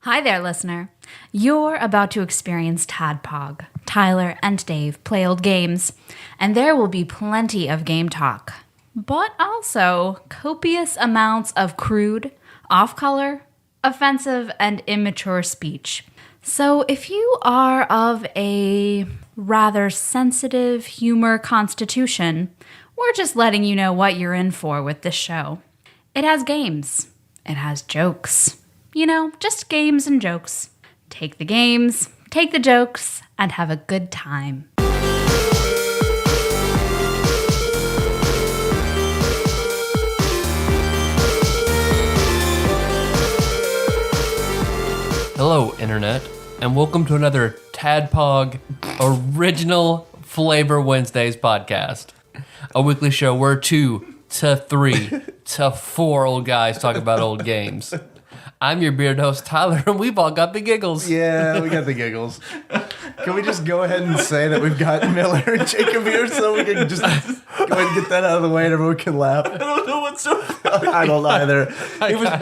Hi there, listener. You're about to experience TADPOG. Tyler and Dave play old games, and there will be plenty of game talk, but also copious amounts of crude, off-color, offensive, and immature speech. So if you are of a rather sensitive humor constitution, we're just letting you know what you're in for with this show. It has games. It has jokes. You know, just games and jokes. Take the games, take the jokes, and have a good time. Hello, Internet, and welcome to another TADPOG Original Flavor Wednesdays podcast. A weekly show where 2 to 3 to 4 old guys talk about old games. I'm your beard host, Tyler, and we've all got the giggles. Yeah, we got the giggles. Can we just go ahead and say that we've got Miller and Jacob here so we can just go ahead and get that out of the way and everyone can laugh? I don't know what's so funny. I don't either.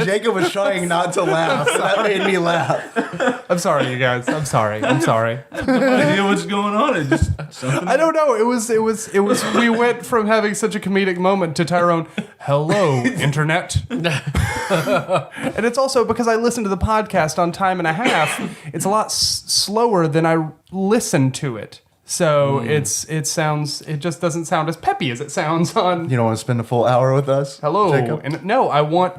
Jacob was trying not to laugh, so that made me laugh. I'm sorry, you guys. I'm sorry. I have no idea what's going on. It just something. I don't know. It was. We went from having such a comedic moment to Tyrone. Hello, internet. And it's also because I listened to the podcast on time and a half. It's a lot slower than I listened to it. So it just doesn't sound as peppy as it sounds on. You don't want to spend a full hour with us? Hello. Jacob? And no, I want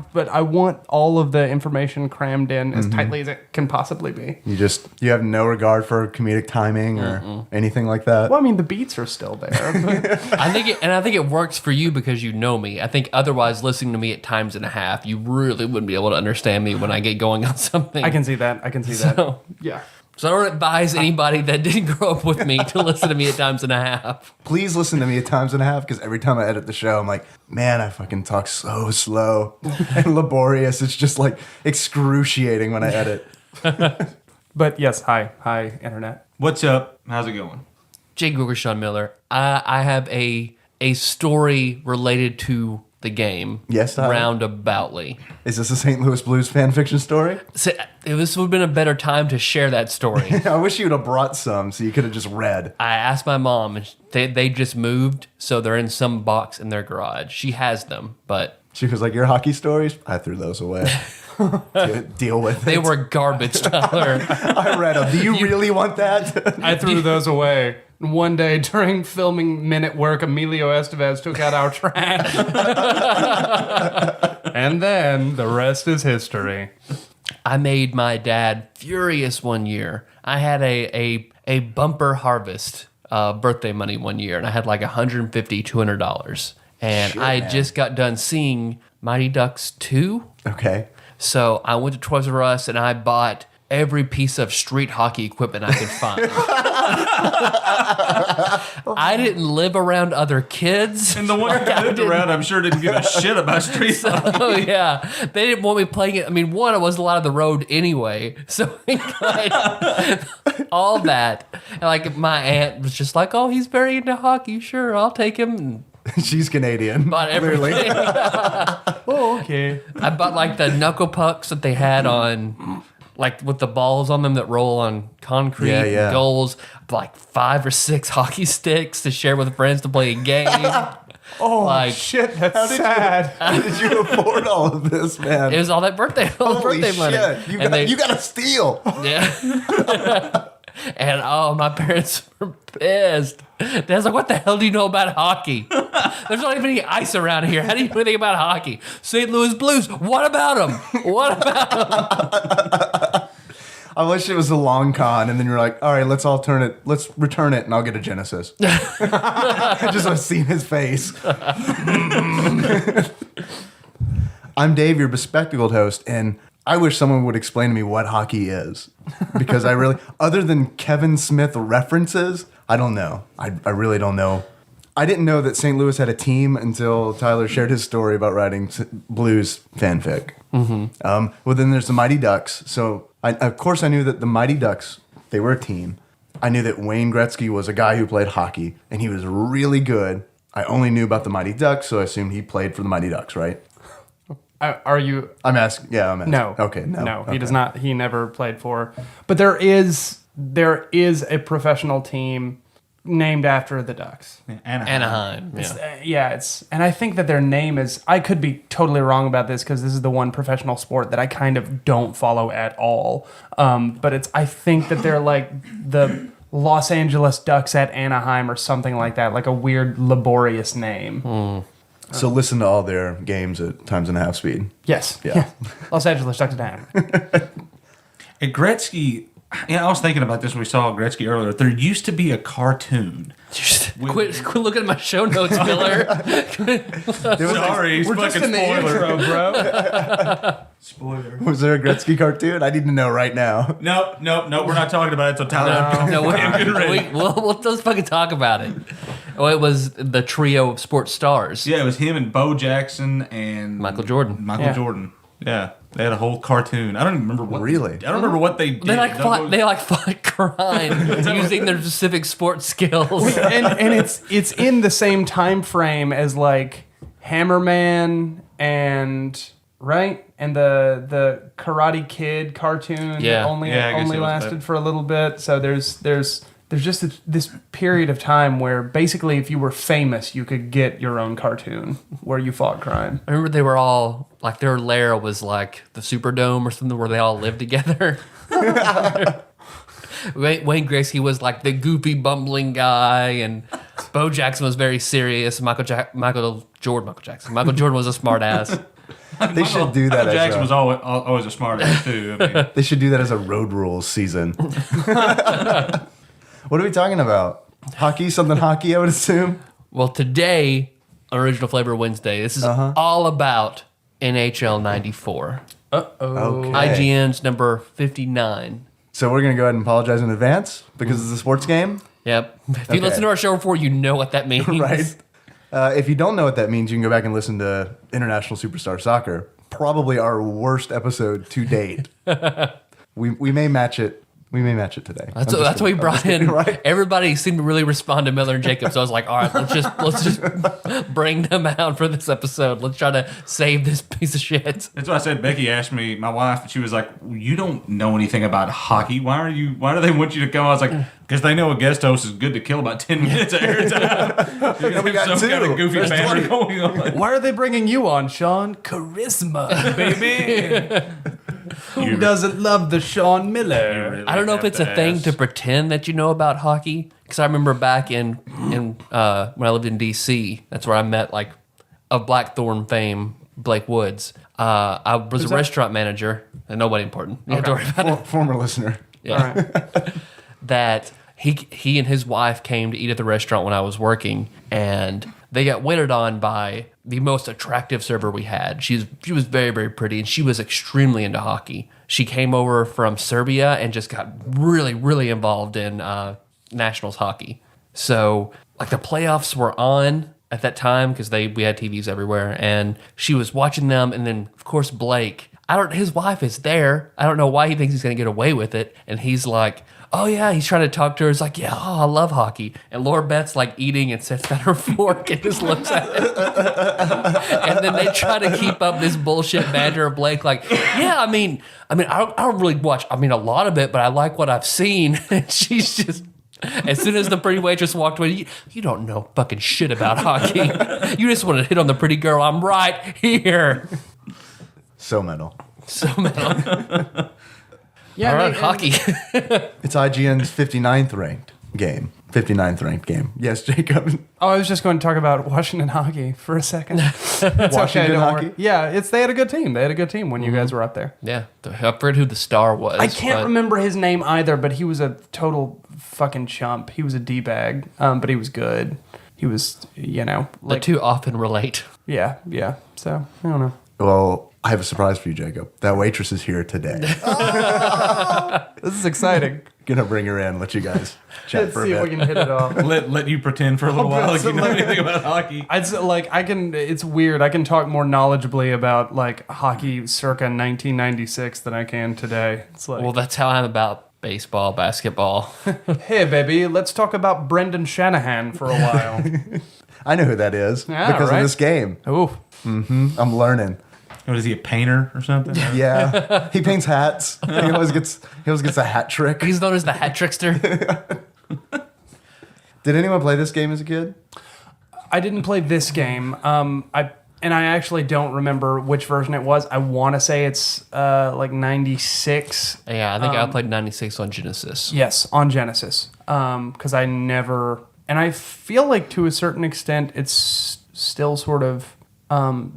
all of the information crammed in as tightly as it can possibly be. You have no regard for comedic timing or anything like that? Well, I mean, the beats are still there. But I think it works for you because you know me. I think otherwise, listening to me at times and a half, you really wouldn't be able to understand me when I get going on something. I can see that. So- Yeah. So I don't advise anybody that didn't grow up with me to listen to me at times and a half. Please listen to me at times and a half, because every time I edit the show, I'm like, man, I fucking talk so slow and laborious. It's just like excruciating when I edit. But yes, hi, internet. What's up? How's it going? Jake Gruger, Shawn Miller. I have a story related to the game. Yes, Tyler? Roundaboutly. Is this a St. Louis Blues fan fiction story? So, this would have been a better time to share that story. I wish you would have brought some so you could have just read. I asked my mom, and they just moved, so they're in some box in their garage. She has them, but... She was like, your hockey stories? I threw those away. Deal with it. They were garbage, Tyler. I read them. Do you really want that? I threw those away. One day during filming Minute Work, Emilio Estevez took out our trash. And then the rest is history. I made my dad furious one year. I had a bumper harvest birthday money one year, and I had like $150, $200. And Shit, I man. just got done seeing Mighty Ducks 2. Okay. So I went to Toys R Us, and I bought every piece of street hockey equipment I could find. I didn't live around other kids. And the one I lived around, I'm sure didn't give a shit about street hockey. Oh yeah, they didn't want me playing it. I mean, one, I was a lot of the road anyway, so all that. And like my aunt was just like, "Oh, he's very into hockey. Sure, I'll take him." And She's Canadian. bought Clearly. everything. Oh, okay. I bought like the knuckle pucks that they had on, like with the balls on them that roll on concrete. Yeah, yeah. Goals. Like 5 or 6 hockey sticks to share with friends to play a game. Oh, Like- shit, that's sad. How did you afford all of this, man? It was all that birthday, Holy birthday money. shit. You And got to steal. Yeah. And my parents were pissed. Dad's like, "What the hell do you know about hockey? There's not even any ice around here. How do you know anything about hockey? St. Louis Blues. What about them? What about them?" I wish it was a long con, and then you're like, all right, let's return it, and I'll get a Genesis. I just have seen his face. I'm Dave, your bespectacled host, and I wish someone would explain to me what hockey is. Because I really, other than Kevin Smith references, I don't know. I really don't know. I didn't know that St. Louis had a team until Tyler shared his story about writing blues fanfic. Mm-hmm. Well, then there's the Mighty Ducks. So, of course, I knew that the Mighty Ducks, they were a team. I knew that Wayne Gretzky was a guy who played hockey, and he was really good. I only knew about the Mighty Ducks, so I assumed he played for the Mighty Ducks, right? Are you? I'm asking. Yeah, I'm asking. No. Okay. No. No, Okay. he does not. He never played for. But there is a professional team named after the Ducks. Anaheim. Yeah. It's and I think that their name is. I could be totally wrong about this because this is the one professional sport that I kind of don't follow at all. But I think that they're like the Los Angeles Ducks at Anaheim or something like that, like a weird laborious name. So listen to all their games at times and a half speed. Yes. Yeah. Los Angeles Ducks at Anaheim. At Gretzky, I was thinking about this when we saw Gretzky earlier. There used to be a cartoon. Quit looking at my show notes, Miller. Sorry, We're just in the intro, bro. Spoiler. Was there a Gretzky cartoon? I need to know right now. No, we're not talking about it. So Tyler, No, get ready. let's fucking talk about it. Oh, it was the trio of sports stars. Yeah, it was him and Bo Jackson and Michael Jordan. Yeah. Jordan. Yeah, they had a whole cartoon. I don't even remember what. Really? I don't remember what they did. They fought crime using their specific sports skills. and it's in the same time frame as like Hammerman and the Karate Kid cartoon Yeah. that only Yeah, I guess it was lasted that. for a little bit. So there's just this period of time where basically if you were famous you could get your own cartoon where you fought crime. I remember they were all like their lair was like the Superdome or something where they all lived together. Wayne Gretzky was like the goofy bumbling guy, and Bo Jackson was very serious. Michael Jordan was a smart ass. They should do that. Michael Jackson was as always a smart ass too. I mean, they should do that as a Road Rules season. What are we talking about? Hockey? Something hockey, I would assume. Well, today, on Original Flavor Wednesday, this is all about NHL '94. Okay. IGN's number 59. So we're gonna go ahead and apologize in advance because it's a sports game, Yep. If you listen to our show before, you know what that means. right? If you don't know what that means, you can go back and listen to International Superstar Soccer. Probably our worst episode to date. we may match it. We may match it today. That's why we brought in. right? Everybody seemed to really respond to Miller and Jacob. So I was like, all right, let's just bring them out for this episode. Let's try to save this piece of shit. that's why I said Becky asked me, my wife, and she was like, "You don't know anything about hockey. Why do they want you to come?" I was like, "Because they know a guest host is good to kill about 10 minutes at every time. You're we got some two. kind of goofy There's banter 20. going on." Why are they bringing you on, Shawn? Charisma, baby. Who doesn't love the Shawn Miller? I don't know if it's a thing to pretend that you know about hockey, because I remember back in when I lived in D.C., that's where I met like of Blackthorn fame, Blake Woods. I was a restaurant manager, and nobody important. You don't have to worry about it. Former listener. Yeah. All right. That he and his wife came to eat at the restaurant when I was working, and they got waited on by the most attractive server we had. She was very, very pretty, and she was extremely into hockey. She came over from Serbia and just got really, really involved in Nationals hockey. So, like, the playoffs were on at that time because we had TVs everywhere, and she was watching them. And then, of course, Blake, his wife is there. I don't know why he thinks he's going to get away with it, and he's like, oh yeah, he's trying to talk to her. He's like, yeah, I love hockey. And Laura Beth's like eating and sets down her fork and just looks at it. And then they try to keep up this bullshit banter of Blake, like, yeah, I mean, I don't really watch, a lot of it, but I like what I've seen. And she's just, as soon as the pretty waitress walked away, you don't know fucking shit about hockey. You just want to hit on the pretty girl. I'm right here. So metal. So metal. Yeah, All right, hockey. It's IGN's 59th ranked game. 59th ranked game. Yes, Jacob. Oh, I was just going to talk about Washington hockey for a second. It's Washington don't hockey? worry. Yeah, they had a good team. They had a good team when you guys were up there. Yeah, I forget who the star was. I can't but- remember his name either, but he was a total fucking chump. He was a D-bag, but he was good. He was, The like, two often relate. yeah. So, I don't know. Well, I have a surprise for you, Jacob. That waitress is here today. This is exciting. Gonna bring her in, let you guys chat Let's for a see if we bit. can hit it off. Let you pretend for a little while like you know anything about hockey. It's weird. I can talk more knowledgeably about like hockey circa 1996 than I can today. It's like, Well, that's how I'm about baseball, basketball. hey baby, let's talk about Brendan Shanahan for a while. I know who that is Yeah, because right? of this game. Ooh. I'm learning. What is he, a painter or something? Yeah, he paints hats. He always gets a hat trick. He's known as the hat trickster. Did anyone play this game as a kid? I didn't play this game. I actually don't remember which version it was. I want to say it's like 96. Yeah, I think I played 96 on Genesis. Yes, on Genesis. Because I never... And I feel like to a certain extent it's still sort of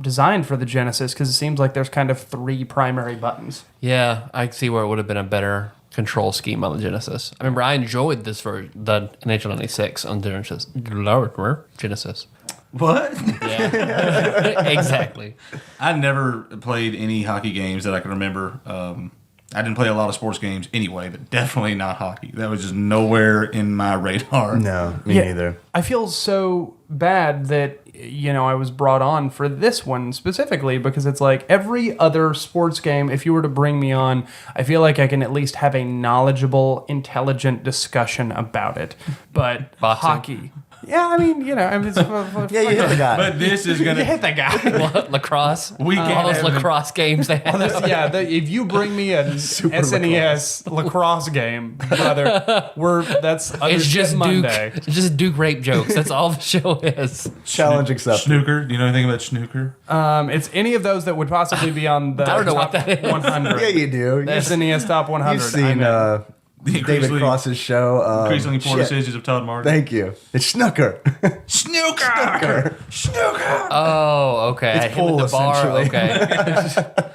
designed for the Genesis because it seems like there's kind of 3 primary buttons. Yeah, I see where it would have been a better control scheme on the Genesis. I remember I enjoyed this for the NHL 96 on Genesis. Genesis. What? Yeah, exactly. I never played any hockey games that I can remember. I didn't play a lot of sports games anyway, but definitely not hockey. That was just nowhere in my radar. No, me neither. I feel so bad that, I was brought on for this one specifically because it's like every other sports game, if you were to bring me on, I feel like I can at least have a knowledgeable, intelligent discussion about it. But Boxing. hockey... Yeah, I mean, yeah, you hit the guy. But this is going You to... hit that guy. Lacrosse. We All can't those have- lacrosse games they have. If you bring me a SNES lacrosse game, brother, that's It's just Duke. Monday. It's just Duke rape jokes. That's all the show is. Challenge accepted. Snooker. Do you know anything about snooker? It's any of those that would possibly be on the I don't know top what that is. 100. Yeah, you do. The SNES top 100. You've seen David Increasingly- Cross's show. Increasingly poor shit. decisions of Todd Martin. Thank you. It's snooker. Snooker! Oh, okay. It's I hit him pool, with the bar. essentially. Okay.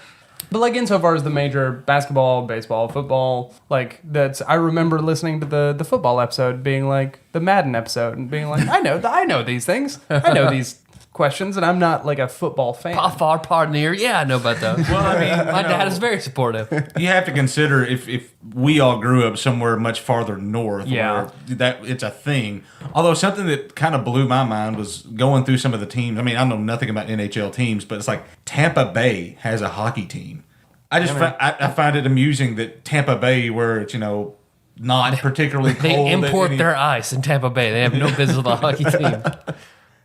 But like insofar as the major basketball, baseball, football, like I remember listening to the football episode being like the Madden episode and being like, I know these things. I know these questions and I'm not like a football fan. Far partner. Yeah, I know about those. Well, I mean, My dad is very supportive. you have to consider if we all grew up somewhere much farther north, Yeah. where that it's a thing. Although something that kind of blew my mind was going through some of the teams. I mean, I know nothing about NHL teams, but it's like Tampa Bay has a hockey team. I find it amusing that Tampa Bay, where it's not particularly cold, They import that their ice in Tampa Bay. They have no business with a hockey team.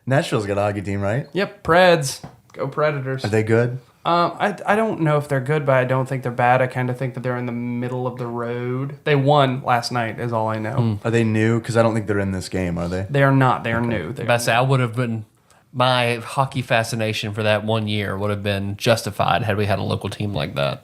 Nashville's got a hockey team, right? Yep, Preds. Go Predators. Are they good? I don't know if they're good, but I don't think they're bad. I kind of think that they're in the middle of the road. They won last night, is all I know. Are they new? Because I don't think they're in this game, are they? They are not. They are new. They're Best I would have been. My hockey fascination for that 1 year would have been justified had we had a local team like that.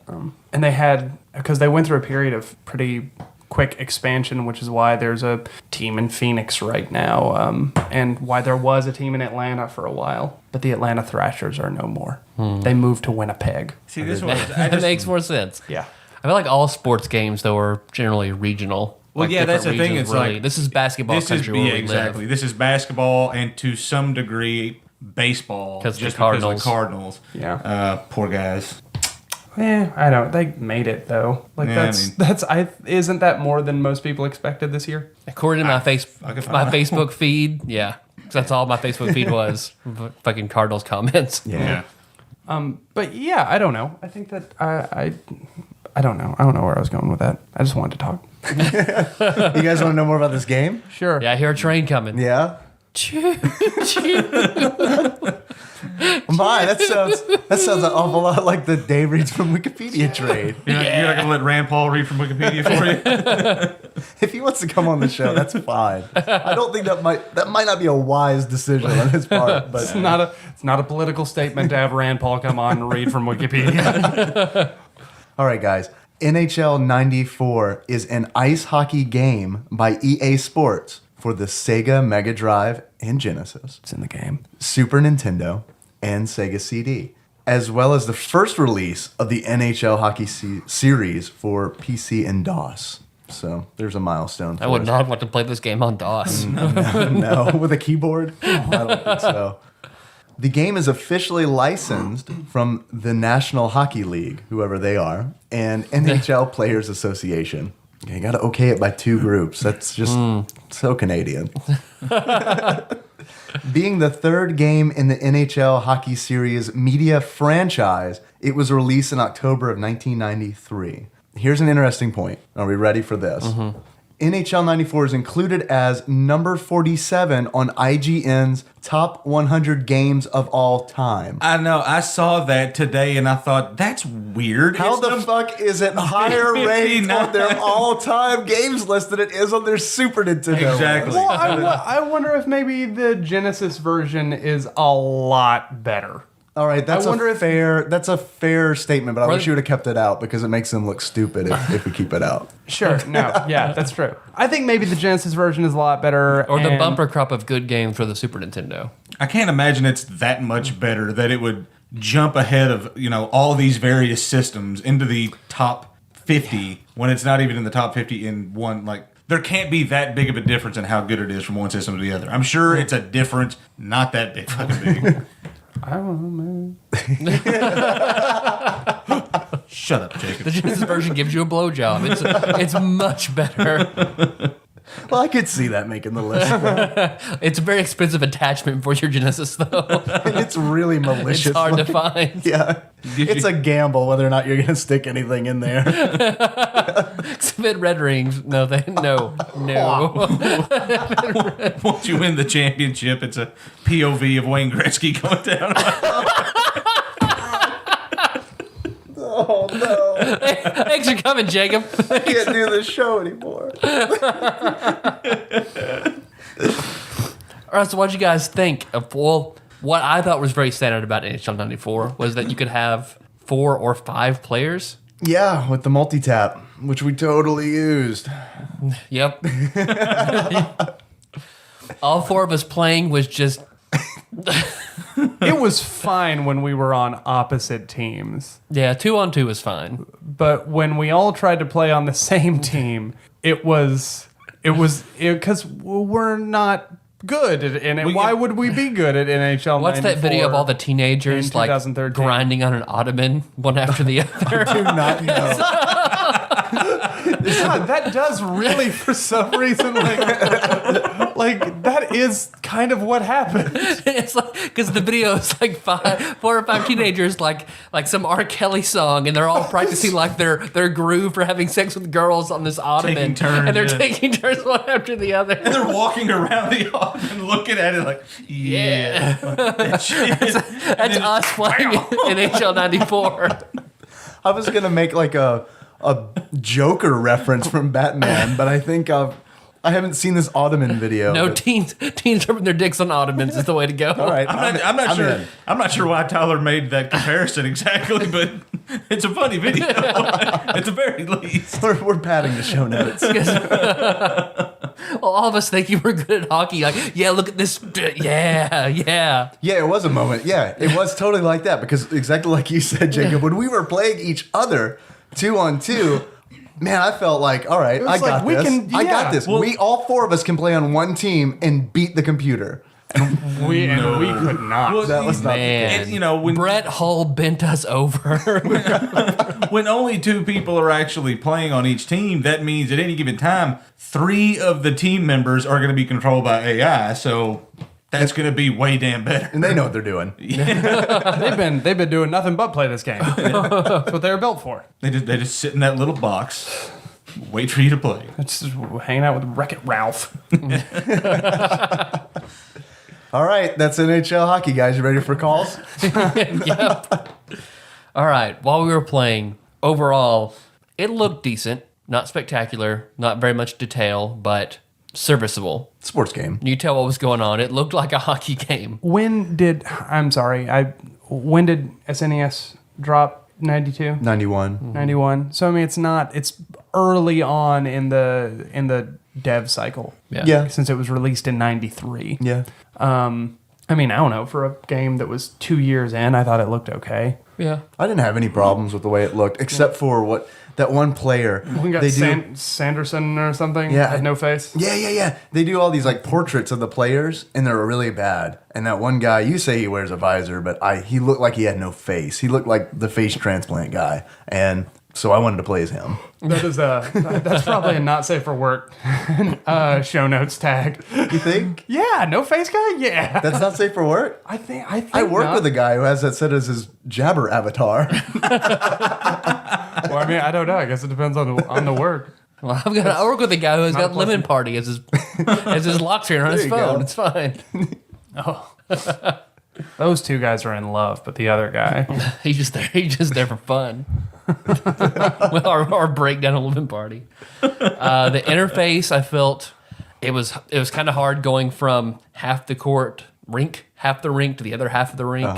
And they had, because they went through a period of pretty quick expansion, which is why there's a team in Phoenix right now, and why there was a team in Atlanta for a while. But the Atlanta Thrashers are no more. They moved to Winnipeg. See, this was That makes more sense. Yeah. I feel like all sports games, though, are generally regional. Well, Like, yeah, that's different the thing. regions, It's really. like This is basketball country where we exactly. live. This is basketball and to some degree baseball, 'Cause just the Cardinals. because of the Cardinals. Yeah. Poor guys. I don't. They made it though. Like Yeah, isn't that more than most people expected this year? According to my fine. Facebook feed, yeah. 'Cause that's all my Facebook feed was. Fucking Cardinals comments. Yeah. But yeah, I don't know. I think that I don't know. I don't know where I was going with that. I just wanted to talk. You guys want to know more about this game? Sure. Yeah, I hear a train coming. Yeah. Choo, choo. My, that sounds an awful lot like the Dave reads from Wikipedia trade. You're not gonna let Rand Paul read from Wikipedia for you? If he wants to come on the show, that's fine. I don't think that might not be a wise decision on his part, but It's not a political statement to have Rand Paul come on and read from Wikipedia. all right, guys. NHL 94 is an ice hockey game by EA Sports for the Sega Mega Drive and Genesis, It's in the game. Super Nintendo, and Sega CD, as well as the first release of the NHL hockey series for PC and DOS. So there's a milestone. I would not want to play this game on DOS. No, with a keyboard? I don't think so. The game is officially licensed from the National Hockey League, whoever they are, and NHL Players Association. You got to okay it by 2 groups. That's just so Canadian. Being the 3rd game in the NHL Hockey Series media franchise, it was released in October of 1993. Here's an interesting point. Are we ready for this? NHL 94 is included as number 47 on IGN's top 100 games of all time. I know. I saw that today and I thought, that's weird. How It's the fuck is it higher rated on their all-time games list than it is on their Super Nintendo? Exactly. Well, I wonder if maybe the Genesis version is a lot better. All right, that's I wonder if- that's a fair statement, but I wish you would have kept it out because it makes them look stupid if we keep it out. Sure. No. Yeah, that's true. I think maybe the Genesis version is a lot better. Or the and- bumper crop of good games for the Super Nintendo. I can't imagine it's that much better that it would jump ahead of, all these various systems into the top 50 when it's not even in the top 50 in one, like, there can't be that big of a difference in how good it is from one system to the other. I'm sure it's a difference, not that big fucking big. I don't know. Shut up, Jacob. The Genesis version gives you a blowjob. It's much better. Well, I could see that making the list. It's a very expensive attachment for your Genesis, though. It's really malicious. It's hard to looking. find. Yeah. It's a gamble whether or not you're going to stick anything in there. Spit red rings. No. Once you win the championship, it's a POV of Wayne Gretzky going down. Oh, no. Thanks for coming, Jacob. I can't do this show anymore. All right, so what did you guys think of, well, what I thought was very standard about NHL 94 was that you could have 4 or 5 players. Yeah, with the multi-tap, which we totally used. Yep. All 4 of us playing was just... It was fine when we were on opposite teams, Yeah, 2-on-2 was fine. but when we all tried to play on the same team, it was because we're not good at it. Why would we be good at NHL? What's that video of all the teenagers in like 2013? grinding on an ottoman one after the other? Do not know. God, that does really, for some reason, like that is kind of what happened. It's like, because the video is like 4 or 5 teenagers like some R. Kelly song, and they're all practicing like their groove for having sex with girls on this ottoman, Taking turns, and they're yeah. taking turns one after the other. And they're walking around the and looking at it like, yeah. That shit. That's us playing in NHL 94. I was going to make like a Joker reference from Batman, but I think I haven't seen this Ottoman video. No, but- teens rubbing their dicks on ottomans is the way to go. All right. I'm not sure. in. I'm not sure why Tyler made that comparison exactly, but it's a funny video at the very least. We're padding the show notes. Well, all of us think you were good at hockey. Like, yeah, look at this. Yeah. Yeah, it was a moment. Yeah, it was totally like that because exactly like you said, Jacob, when we were playing each other 2-on-2, man, I felt like, all right, I was got like, this. I got this. Well- We all 4 of us can play on one team and beat the computer. We could not. Well, That was not the Man, case. When Brett Hull bent us over. when only 2 people are actually playing on each team, that means at any given time, 3 of the team members are going to be controlled by AI. So that's going to be way damn better. And they know what they're doing. They've been doing nothing but play this game. That's what they were built for. They just sit in that little box, wait for you to play. It's just hanging out with Wreck-It Ralph. All right, that's NHL hockey, guys. You ready for calls? Yep. All right. While we were playing, overall, it looked decent. Not spectacular. Not very much detail, but serviceable. Sports game. You tell what was going on. It looked like a hockey game. When did SNES drop? 92? 91. 91. So I mean it's early on in the dev cycle. Yeah. Since it was released in 93. Yeah. I mean, I don't know, for a game that was 2 years in, I thought it looked okay. Yeah. I didn't have any problems with the way it looked, except for that one player. We got they do. Sanderson or something. Yeah. Had no face. Yeah. They do all these like portraits of the players, and they're really bad. And that one guy, you say he wears a visor, but he looked like he had no face. He looked like the face transplant guy, and so I wanted to play as him. That's probably a not safe for work show notes tag. You think Yeah, no face guy. Yeah, that's not safe for work? I think I work not. with a guy who has that set as his jabber avatar. Well, I mean, I don't know. I guess it depends on the work. Well, I work with a guy who's got Lemon Party as his lock screen on his you phone. go. It's fine. Those two guys are in love, but the other guy. He's just there for fun. or breakdown a Lemon Party. The interface, I felt it was kind of hard going from half the rink to the other half of the rink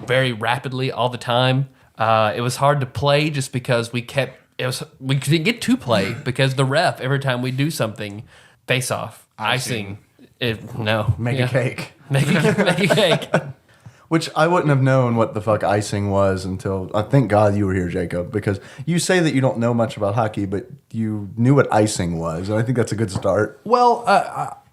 very rapidly all the time. It was hard to play just because we didn't get to play because the ref, every time we do something, face off, icing. Make a cake. Make a cake. Which I wouldn't have known what the fuck icing was until, thank God you were here, Jacob, because you say that you don't know much about hockey, but you knew what icing was, and I think that's a good start. Well,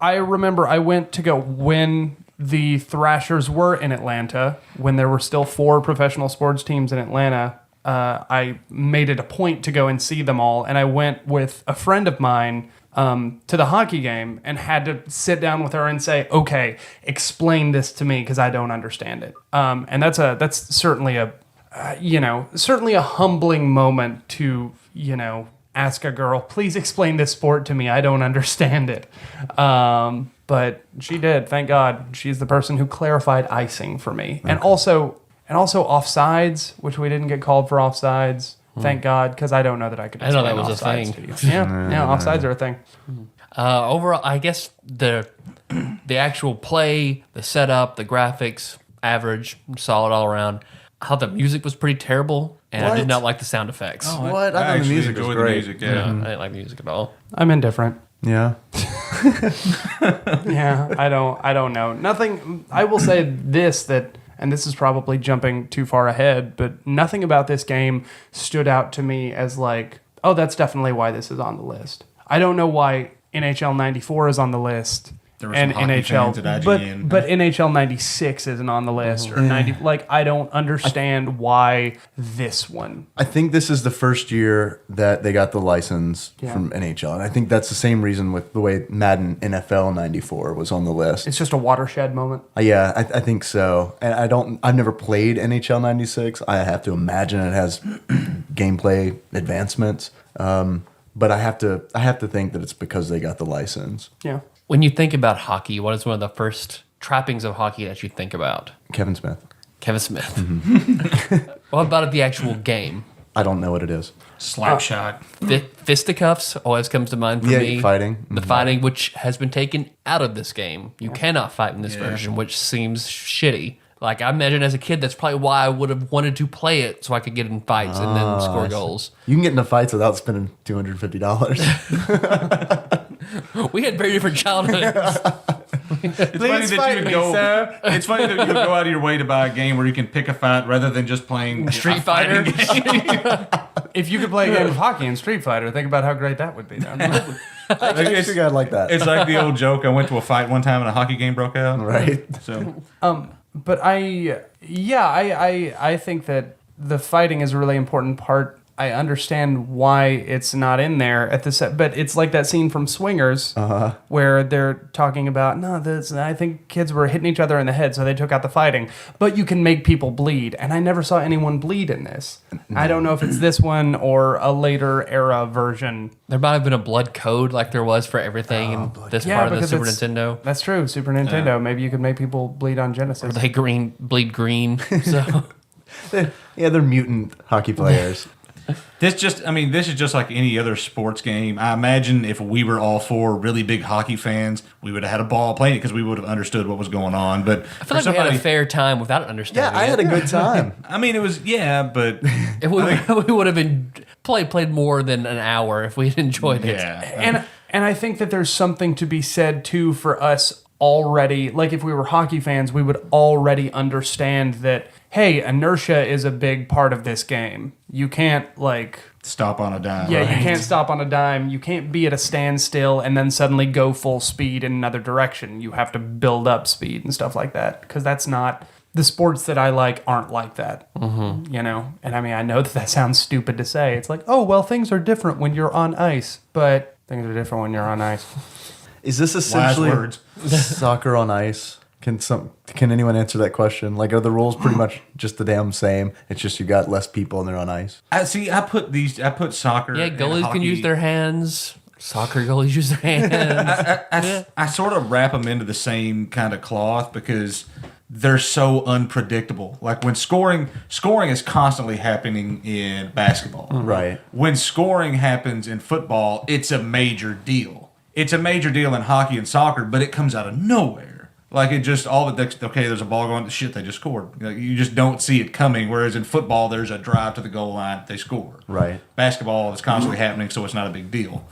I remember I went to go when the Thrashers were in Atlanta, when there were still 4 professional sports teams in Atlanta. I made it a point to go and see them all, and I went with a friend of mine to the hockey game and had to sit down with her and say, okay, explain this to me because I don't understand it. And that's certainly a humbling moment to, ask a girl, please explain this sport to me. I don't understand it. But she did, thank God. She's the person who clarified icing for me. Okay. And also offsides, which we didn't get called for offsides. Thank God, because I don't know that I could explain that was a offsides thing. to you. Yeah, offsides are a thing. Overall, I guess the actual play, the setup, the graphics, average, solid all around. I thought the music was pretty terrible, and I did not like the sound effects. What? I thought the actually music was enjoyed great. the music. Yeah. I didn't like the music at all. I'm indifferent. Yeah. Yeah, I don't know. Nothing. I will say this, that, and this is probably jumping too far ahead, but nothing about this game stood out to me as like, oh, that's definitely why this is on the list. I don't know why NHL 94 is on the list. There were some hockey fans at IGN. But NHL 96 isn't on the list, or 90. Like, I don't understand why this one. I think this is the first year that they got the license from NHL. And I think that's the same reason with the way Madden NFL 94 was on the list. It's just a watershed moment. Yeah, I think so. And I've never played NHL 96. I have to imagine it has gameplay advancements. But I have to think that it's because they got the license. Yeah. When you think about hockey, what is one of the first trappings of hockey that you think about? Kevin Smith. Kevin Smith. Mm-hmm. What about the actual game? I don't know what it is. Slap shot. Fisticuffs always comes to mind for me. Fighting. The fighting, which has been taken out of this game. You cannot fight in this version, which seems shitty. Like, I imagine as a kid, that's probably why I would have wanted to play it so I could get in fights and then score goals. You can get into fights without spending $250. We had very different childhoods. Please fight me, sir. It's funny that you would go out of your way to buy a game where you can pick a fight rather than just playing Street Fighter. If you could play a game of hockey in Street Fighter, think about how great that would be. I actually got like that. It's like the old joke. I went to a fight one time and a hockey game broke out. Right. So, But I think that the fighting is a really important part. I understand why it's not in there at the set, but it's like that scene from Swingers where they're talking about, I think kids were hitting each other in the head, so they took out the fighting. But you can make people bleed, and I never saw anyone bleed in this. No. I don't know if it's this one or a later era version. There might have been a blood code like there was for everything in this part of the Super Nintendo. That's true, Super Nintendo. Maybe you could make people bleed on Genesis. Or they bleed green. So they're mutant hockey players. this is just like any other sports game. I imagine if we were all 4 really big hockey fans, we would have had a ball playing it because we would have understood what was going on. But I feel like we had a fair time without understanding. I had a good time. I mean, it was but we would have played more than an hour if we had enjoyed it. Yeah, and I think that there's something to be said too for us already. Like if we were hockey fans, we would already understand that. Hey, inertia is a big part of this game. You can't, stop on a dime. Yeah, right? You can't stop on a dime. You can't be at a standstill and then suddenly go full speed in another direction. You have to build up speed and stuff like that. Because that's not... The sports that I like aren't like that. Mm-hmm. And I mean, I know that sounds stupid to say. It's like, oh, well, things are different when you're on ice. But things are different when you're on ice. Is this essentially soccer on ice? Can anyone answer that question? Like, are the rules pretty much just the damn same? It's just you got less people and they're on ice. I put soccer. Yeah, and goalies can hockey- use their hands. Soccer goalies use their hands. I sort of wrap them into the same kind of cloth because they're so unpredictable. Like when scoring is constantly happening in basketball. Right. When scoring happens in football, it's a major deal. It's a major deal in hockey and soccer, but it comes out of nowhere. Like it just okay, there's a ball going. Shit, they just scored. Like, you just don't see it coming. Whereas in football, there's a drive to the goal line, they score. Right. Basketball is constantly happening, so it's not a big deal.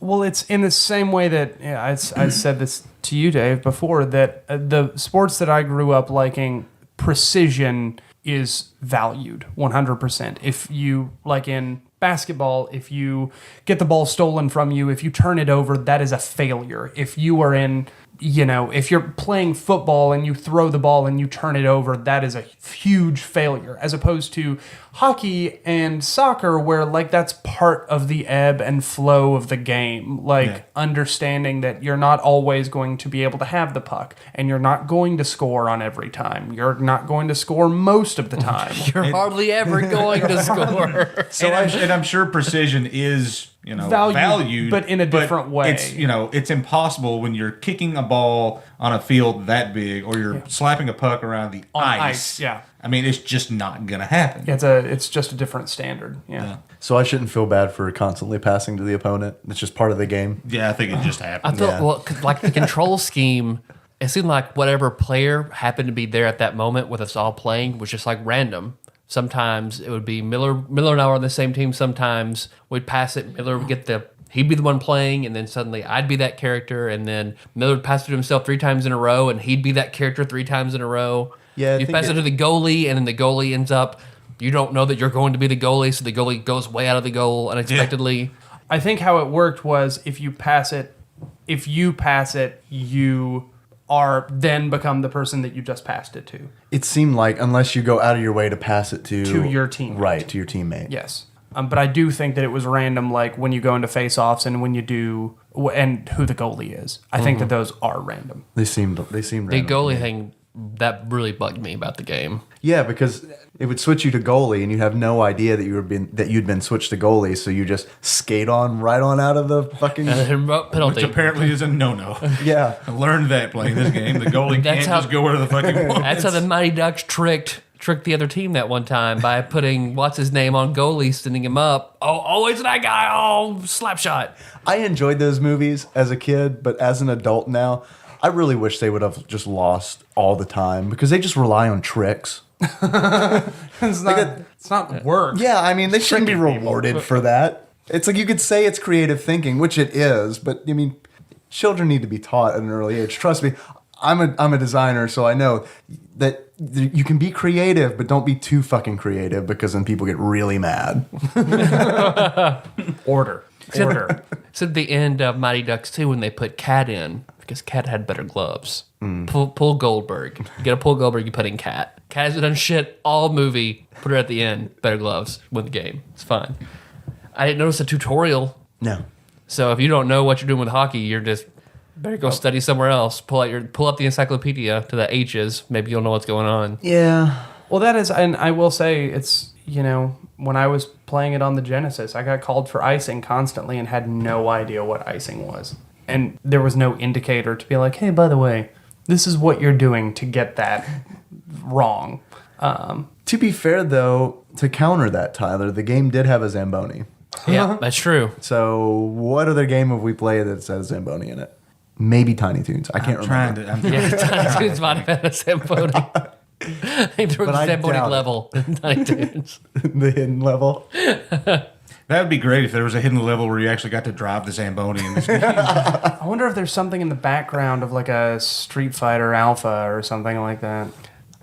Well, it's in the same way that I said this to you, Dave, before, that the sports that I grew up liking, precision is valued 100%. If you, like in basketball, if you get the ball stolen from you, if you turn it over, that is a failure. If you are in, if you're playing football and you throw the ball and you turn it over, that is a huge failure, as opposed to hockey and soccer, where like that's part of the ebb and flow of the game. Like understanding that you're not always going to be able to have the puck and you're not going to score on every time. You're not going to score most of the time. You're hardly ever going to score. And I'm sure precision is valued, but in a different way. It's impossible when you're kicking a ball on a field that big or you're slapping a puck around the ice. Yeah. I mean, it's just not gonna happen. It's just a different standard. Yeah. So I shouldn't feel bad for constantly passing to the opponent. It's just part of the game. Yeah, I think it just I happened. thought, like the control scheme, it seemed like whatever player happened to be there at that moment with us all playing was just like random. Sometimes it would be Miller and I were on the same team. Sometimes we'd pass it. Miller would he'd be the one playing, and then suddenly I'd be that character, and then Miller would pass it to himself 3 times in a row, and he'd be that character 3 times in a row. Yeah, you pass it to the goalie, and then the goalie ends up, you don't know that you're going to be the goalie, so the goalie goes way out of the goal unexpectedly. Yeah. I think how it worked was if you pass it, you are then become the person that you just passed it to. It seemed like unless you go out of your way to pass it to your teammate. Right, to your teammate. Yes. But I do think that it was random, like when you go into face-offs and when you do, and who the goalie is. I think that those are random. They seemed The random. goalie thing, that really bugged me about the game. Yeah, because it would switch you to goalie, and you'd have no idea that you'd been switched to goalie, so you just skate right on out of the fucking Penalty. Which apparently is a no-no. yeah. I learned that playing this game. The goalie can't just go where the fuck he wants. That's how the Mighty Ducks tricked the other team that one time by putting what's his name on goalie, sending him up. Oh, it's that guy. Oh, slap shot. I enjoyed those movies as a kid, but as an adult now, I really wish they would have just lost all the time because they just rely on tricks. It's not work. Yeah, I mean, they shouldn't be rewarded for that. It's like you could say it's creative thinking, which it is, but I mean, children need to be taught at an early age. Trust me, I'm a designer, so I know that you can be creative, but don't be too fucking creative because then people get really mad. Order. So at the end of Mighty Ducks 2, when they put Cat in, because Cat had better gloves. Pull Goldberg. You gotta pull Goldberg, you put in Cat. Cat has done shit all movie. Put her at the end. Better gloves. Win the game. It's fine. I didn't notice a tutorial. No. So if you don't know what you're doing with hockey, you're just better go study somewhere else. Pull up the encyclopedia to the H's. Maybe you'll know what's going on. Yeah. Well, that is, and I will say it's, when I was playing it on the Genesis, I got called for icing constantly and had no idea what icing was. And there was no indicator to be like, hey, by the way, this is what you're doing to get that wrong. To be fair, though, to counter that, Tyler, the game did have a Zamboni. Yeah, that's true. So what other game have we played that says Zamboni in it? Maybe Tiny Toons. I can't remember. Yeah, Tiny Toons might have had a Zamboni. I think there was a Zamboni level in Tiny Toons. The hidden level. That would be great if there was a hidden level where you actually got to drive the Zamboni in this game. I wonder if there's something in the background of like a Street Fighter Alpha or something like that.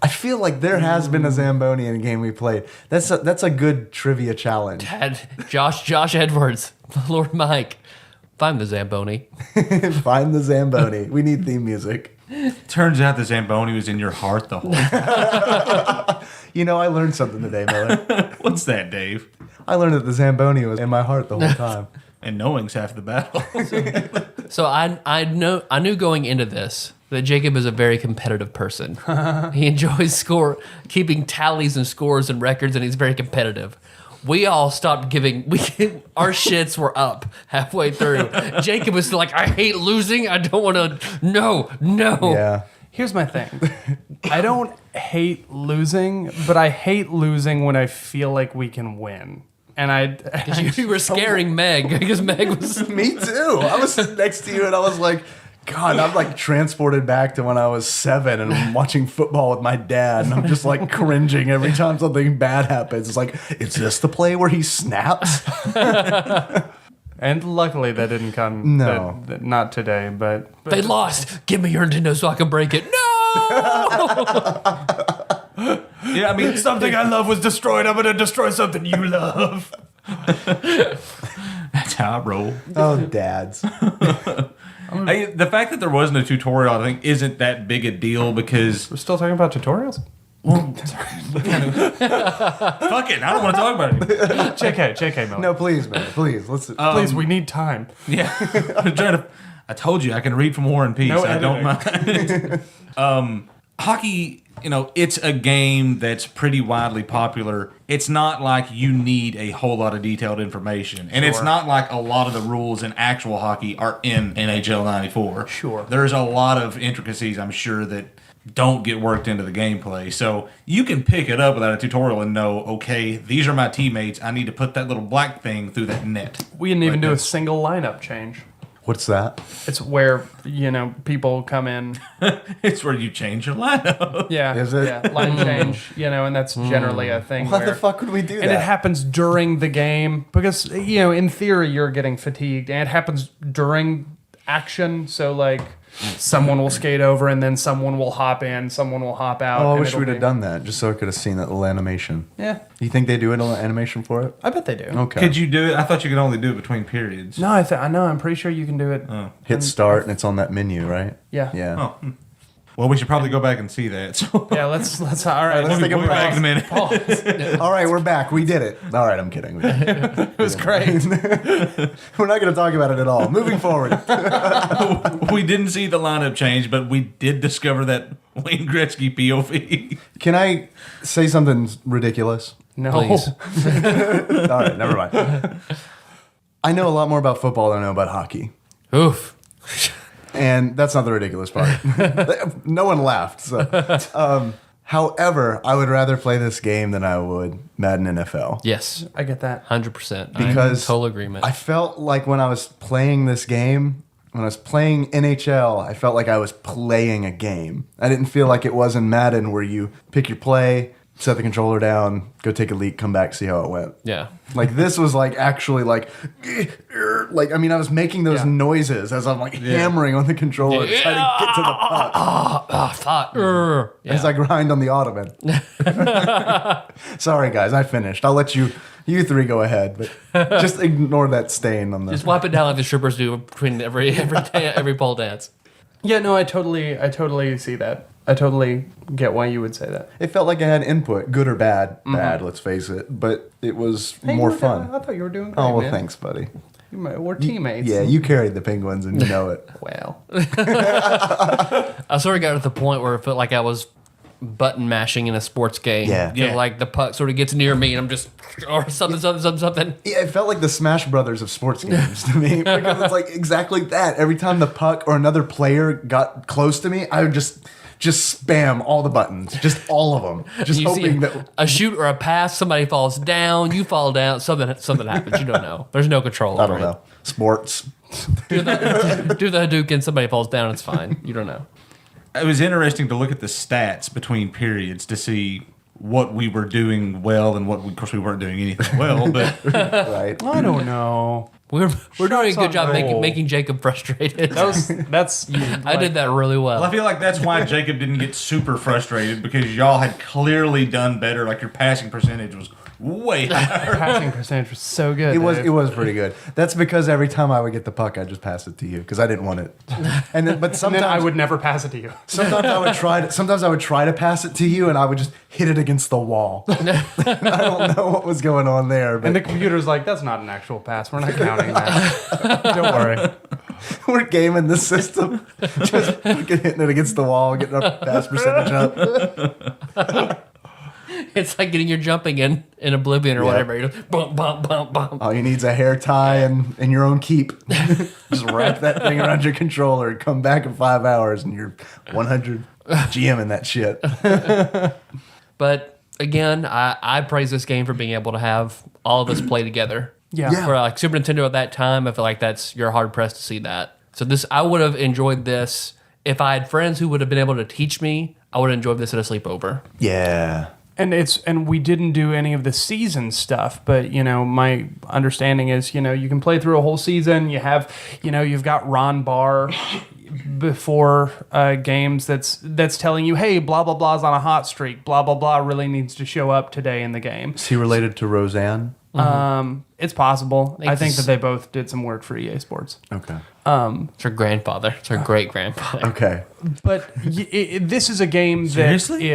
I feel like there has been a Zamboni in a game we played. That's a good trivia challenge. Josh Edwards, Lord Mike, find the Zamboni. Find the Zamboni. We need theme music. Turns out the Zamboni was in your heart the whole time. I learned something today, Miller. What's that, Dave? I learned that the Zamboni was in my heart the whole time. and knowing's half the battle. So I knew going into this that Jacob is a very competitive person. He enjoys keeping tallies and scores and records, and he's very competitive. We all stopped our shits were up halfway through. Jacob was like, I hate losing. I don't want to. No. Yeah. Here's my thing. I don't hate losing, but I hate losing when I feel like we can win. And You were scaring Meg because Meg was. Me too. I was sitting next to you and I was like, God, I'm like transported back to when I was 7 and I'm watching football with my dad, and I'm just like cringing every time something bad happens. It's like, is this the play where he snaps? And luckily that didn't come. No. Not today, but They lost. Give me your Nintendo so I can break it. No. Yeah, I mean, something I love was destroyed. I'm going to destroy something you love. that's how I roll. Oh, dads. Hey, the fact that there wasn't a tutorial, I think, isn't that big a deal because We're still talking about tutorials? fuck it, I don't want to talk about it. JK, Miller. No, please, man. Please. Let's. Please, we need time. Yeah, I'm trying to. I told you I can read from War and Peace. No I don't editing. mind. Hockey, it's a game that's pretty widely popular. It's not like you need a whole lot of detailed information. And it's Sure. not like a lot of the rules in actual hockey are in NHL 94. Sure. There's a lot of intricacies, I'm sure, that don't get worked into the gameplay. So you can pick it up without a tutorial and know, okay, these are my teammates. I need to put that little black thing through that net. We didn't even Like do a that's- single lineup change. What's that? It's where, people come in. It's where you change your lineup. Yeah. Is it? Yeah, line change, and that's generally a thing. Why where, the fuck would we do And that? it happens during the game because, in theory, you're getting fatigued. And it happens during action. So, like, someone will skate over and then someone will hop in, someone will hop out. Oh, I and wish it'll we'd be- have done that just so I could have seen that little animation. Yeah. You think they do an animation for it? I bet they do. Okay. Could you do it? I thought you could only do it between periods. No, I know. I'm pretty sure you can do it. Hit start and it's on that menu, right? Yeah. Yeah. Oh. Well, we should probably go back and see that. So Yeah, let's all right. let's take a we'll be back in a minute. All right, we're back. We did it. All right, I'm kidding. We did it. It was great. We're not going to talk about it at all. Moving forward. We didn't see the lineup change, but we did discover that Wayne Gretzky POV. Can I say something ridiculous? No. Please. All right, never mind. I know a lot more about football than I know about hockey. Oof. And that's not the ridiculous part. No one laughed. So. However, I would rather play this game than I would Madden NFL. Yes. I get that. 100%. Because total agreement. I felt like when I was playing this game, when I was playing NHL, I felt like I was playing a game. I didn't feel like it was in Madden where you pick your play, set the controller down, go take a leak, come back, see how it went. yeah. Like this was like actually like I mean I was making those Yeah. noises as I'm like hammering on the controller trying to get to the puck Fuck. Yeah. as I grind on the ottoman. Sorry guys, I finished. I'll let you three go ahead, but just ignore that stain on the. Just wipe it down like the strippers do between every pole dance. Yeah, no, I totally see that. I totally get why you would say that. It felt like I had input, good or bad. Bad, let's face it, but it was more fun. I thought you were doing great, Oh well, man. thanks, buddy. We're teammates. Yeah, you carried the Penguins and you know it. Well, I sort of got to the point where it felt like I was button mashing in a sports game. Yeah. You know, like the puck sort of gets near me and I'm just, or something. Yeah, it felt like the Smash Brothers of sports games to me because it's like exactly that. Every time the puck or another player got close to me, I would just spam all the buttons, just all of them, just You see hoping that. a shoot or a pass, somebody falls down, you fall down, something happens. You don't know. There's no control I over don't know. Sports. it. Do the Hadouken, somebody falls down, it's fine. You don't know. It was interesting to look at the stats between periods to see what we were doing well and what, of course, we weren't doing anything well. But Right. I don't know. We're doing a good job on goal. making Jacob frustrated. That's I did that really well. I feel like that's why Jacob didn't get super frustrated because y'all had clearly done better. Like your passing percentage was way higher. Passing percentage was so good. Dave. It was pretty good. That's because every time I would get the puck, I'd just pass it to you because I didn't want it. But And then sometimes I would never pass it to you. Sometimes I would try to. Sometimes I would try to pass it to you, and I would just hit it against the wall. I don't know what was going on there, but And the computer's like, that's not an actual pass. We're not counting counting that. Don't worry. We're gaming the system. Just hitting it against the wall, getting our pass percentage up. It's like getting your jumping in Oblivion or Yeah. whatever. You just bump, bump, bump, bump. All you need is a hair tie and your own keep. Just wrap that thing around your controller and come back in 5 hours and you're 100 GM in that shit. But again, I praise this game for being able to have all of us play together. Yeah. For like Super Nintendo at that time, I feel like you're hard pressed to see that. So I would have enjoyed this if I had friends who would have been able to teach me. I would have enjoyed this at a sleepover. Yeah. And we didn't do any of the season stuff, but my understanding is you can play through a whole season. You have you've got Ron Barr before games that's telling you, hey, blah blah blah's on a hot streak. Blah blah blah really needs to show up today in the game. Is he related to Roseanne? It's possible. I think this- that they both did some work for EA Sports. Okay. It's her grandfather. It's her great grandfather. Okay. But this is a game that Seriously?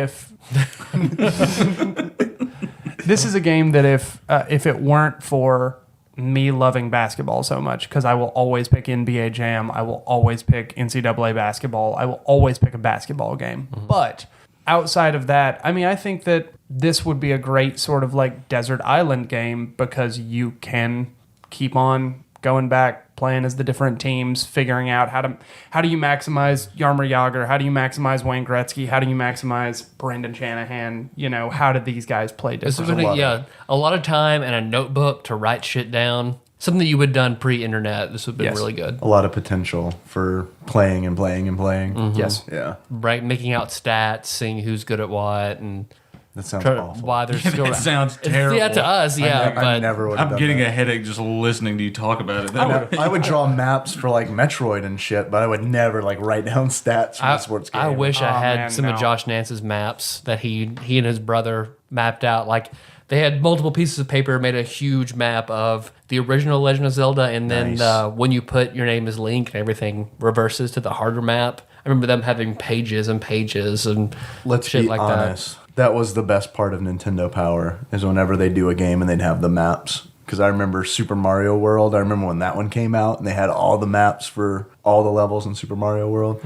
this is a game that if it weren't for me loving basketball so much, because I will always pick NBA Jam, I will always pick NCAA basketball, I will always pick a basketball game. But outside of that, I mean, I think that this would be a great sort of like desert island game because you can keep on going back, playing as the different teams, figuring out how do you maximize Jaromir Jagr, how do you maximize Wayne Gretzky, how do you maximize Brendan Shanahan, how did these guys play This would differently? have been a lot of time and a notebook to write shit down. Something that you would have done pre-internet. This would have been Yes. really good. A lot of potential for playing and playing and playing. Yes. Yeah. Right, making out stats, seeing who's good at what, and That sounds try- awful. why there's still. That sounds terrible. Yeah, to us, yeah, I but never would have I'm done getting that. a headache just listening to you talk about it. I would draw maps for like Metroid and shit, but I would never like write down stats from a sports game. I wish I Oh, had man, some no. of Josh Nance's maps that he and his brother mapped out. Like they had multiple pieces of paper, made a huge map of the original Legend of Zelda, and then Nice. when you put your name as Link and everything reverses to the harder map. I remember them having pages and pages and Let's shit be like honest. That was the best part of Nintendo Power is whenever they do a game and they'd have the maps. Because I remember Super Mario World. I remember when that one came out and they had all the maps for all the levels in Super Mario World.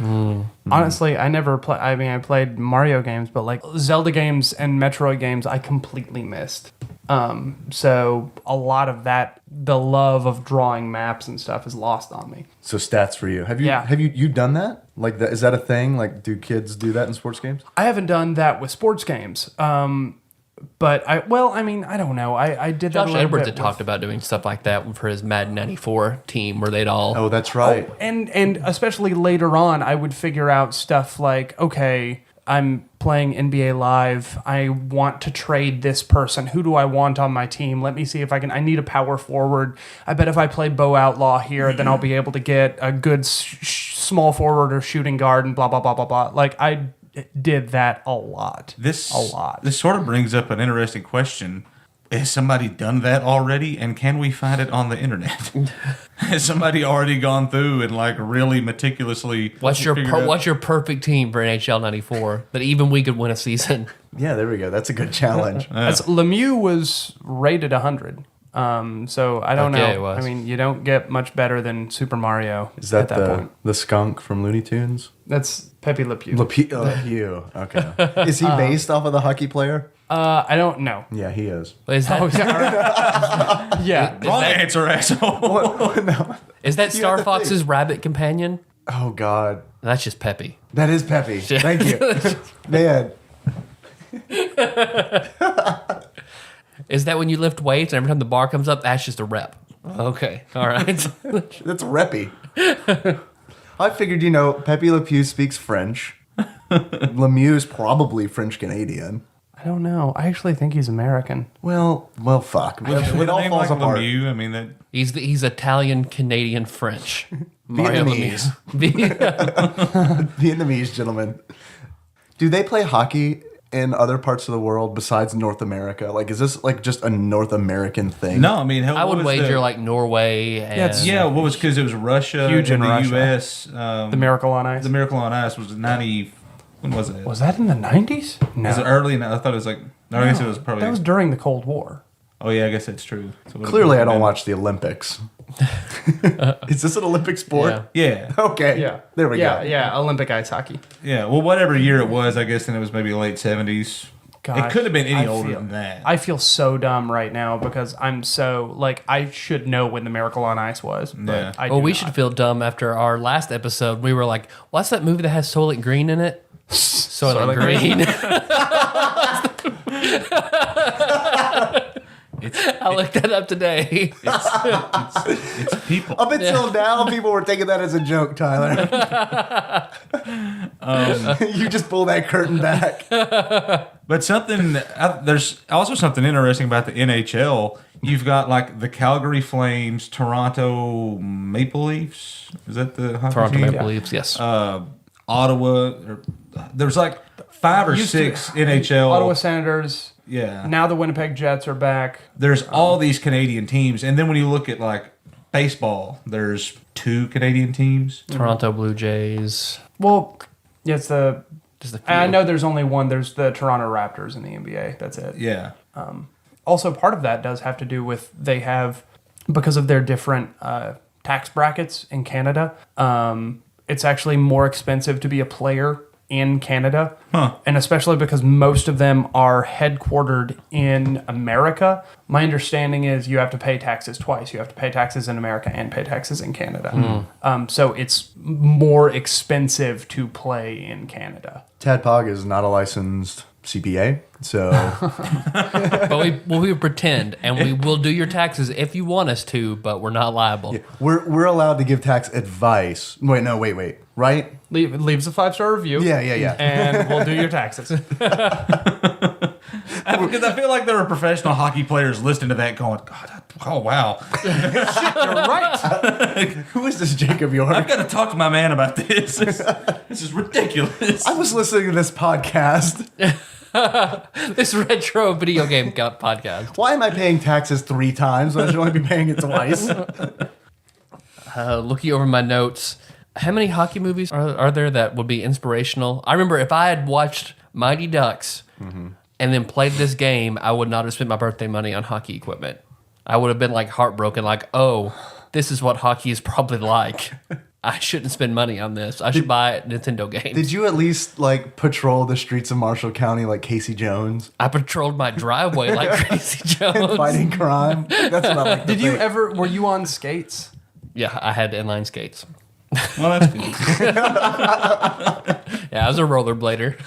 Honestly, I never play. I mean, I played Mario games, but like Zelda games and Metroid games, I completely missed. So a lot of that, the love of drawing maps and stuff, is lost on me. So stats for you. Have you Yeah. have you done that? Like that, is that a thing? Like do kids do that in sports games? I haven't done that with sports games. But I don't know. I did that Josh a little Edwards bit had talked about doing stuff like that for his Madden 94 team where they'd all... Oh, that's right. And especially later on, I would figure out stuff like, okay, I'm playing NBA Live. I want to trade this person. Who do I want on my team? Let me see if I can. I need a power forward. I bet if I play Bo Outlaw here, then I'll be able to get a good small forward or shooting guard and blah, blah, blah, blah, blah. Like, I did that a lot. This sort of brings up an interesting question. Has somebody done that already, and can we find it on the internet? Has somebody already gone through and like really meticulously? What's your figured out- what's your perfect team for NHL 94 that even we could win a season? Yeah, there we go. That's a good challenge. Lemieux was rated 100. So I don't Okay, it know. was. I mean, you don't get much better than Super Mario Is that, at that point. the skunk from Looney Tunes? That's Pepe Le Pew. Le Pew. Okay. Is he based off of the hockey player? I don't know. Yeah, he is. Is that, Oh, yeah. all right. Yeah. Wrong that- answer, asshole. No. is that You Star have to Fox's rabbit companion? Oh God, That's just Peppy. that is Peppy. Thank you, man. Is that when you lift weights and every time the bar comes up, that's just a rep? Okay, all right. That's Reppy. I figured, Pepe Le Pew speaks French. Lemieux is probably French Canadian. I don't know. I actually think he's American. Well, fuck. With It a all name falls like apart. Lemieux, I mean that. He's Italian, Canadian, French. Mario Vietnamese. Lemieux. Vietnamese gentlemen. Do they play hockey in other parts of the world besides North America? Like, is this like just a North American thing? No, I mean, hell, I what would was wager the- like Norway and Yeah, what was because it was Russia, Huge in and the Russia. U.S. The Miracle on Ice. The Miracle on Ice was 90. When was it? Was that in the 90s? No. Was it early? No, I thought it was like. No, I guess it was probably. That was during the Cold War. Oh yeah, I guess that's true. So Clearly, I don't watch the Olympics. Is this an Olympic sport? Yeah. Okay. Yeah. There we go. Yeah, Olympic ice hockey. Yeah. Well, whatever year it was, I guess, and it was maybe late 70s. Gosh, it could have been any I older feel- than that. I feel so dumb right now because I'm so like I should know when the Miracle on Ice was, but Yeah. I Well, do we not. should feel dumb after our last episode. We were like, what's that movie that has Soylent Green in it? Soylent Green. I looked that up today. It's people. Up until now, people were taking that as a joke, Tyler. You just pull that curtain back. But there's also something interesting about the NHL. You've got like the Calgary Flames, Toronto Maple Leafs. Is that the hockey Toronto team? Maple Leafs, yes. Ottawa. There's like 5 or Used 6 to- NHL. Ottawa Senators. Yeah. Now the Winnipeg Jets are back. There's all these Canadian teams, and then when you look at like baseball, there's 2 Canadian teams. Toronto Blue Jays. Well, yeah, it's the. Just a few. I know there's only one. There's the Toronto Raptors in the NBA. That's it. Yeah. Also, part of that does have to do with they have, because of their different tax brackets in Canada, it's actually more expensive to be a player in Canada. And especially because most of them are headquartered in America. My understanding is you have to pay taxes twice. You have to pay taxes in America and pay taxes in Canada. So it's more expensive to play in Canada. TADPOG is not a licensed CPA, so But we pretend, and we will do your taxes if you want us to, but we're not liable. we're allowed to give tax advice. Wait, right? Leaves a 5-star review. Yeah. And we'll do your taxes. Because I feel like there are professional hockey players listening to that going, God, oh, wow. You're right. Who is this Jacob York? I've got to talk to my man about this. This is ridiculous. I was listening to this podcast. This retro video game podcast. Why am I paying taxes 3 times when I should only be paying it twice? Looking over my notes, how many hockey movies are there that would be inspirational? I remember if I had watched Mighty Ducks and then played this game, I would not have spent my birthday money on hockey equipment. I would have been like heartbroken, like, oh, this is what hockey is probably like. I shouldn't spend money on this. I should buy Nintendo games. Did you at least like patrol the streets of Marshall County like Casey Jones, I patrolled my driveway like Crazy Jones. fighting crime? That's what I like. Did you ever, were you on skates? Yeah, I had inline skates. Well, that's good. Yeah, I was a rollerblader.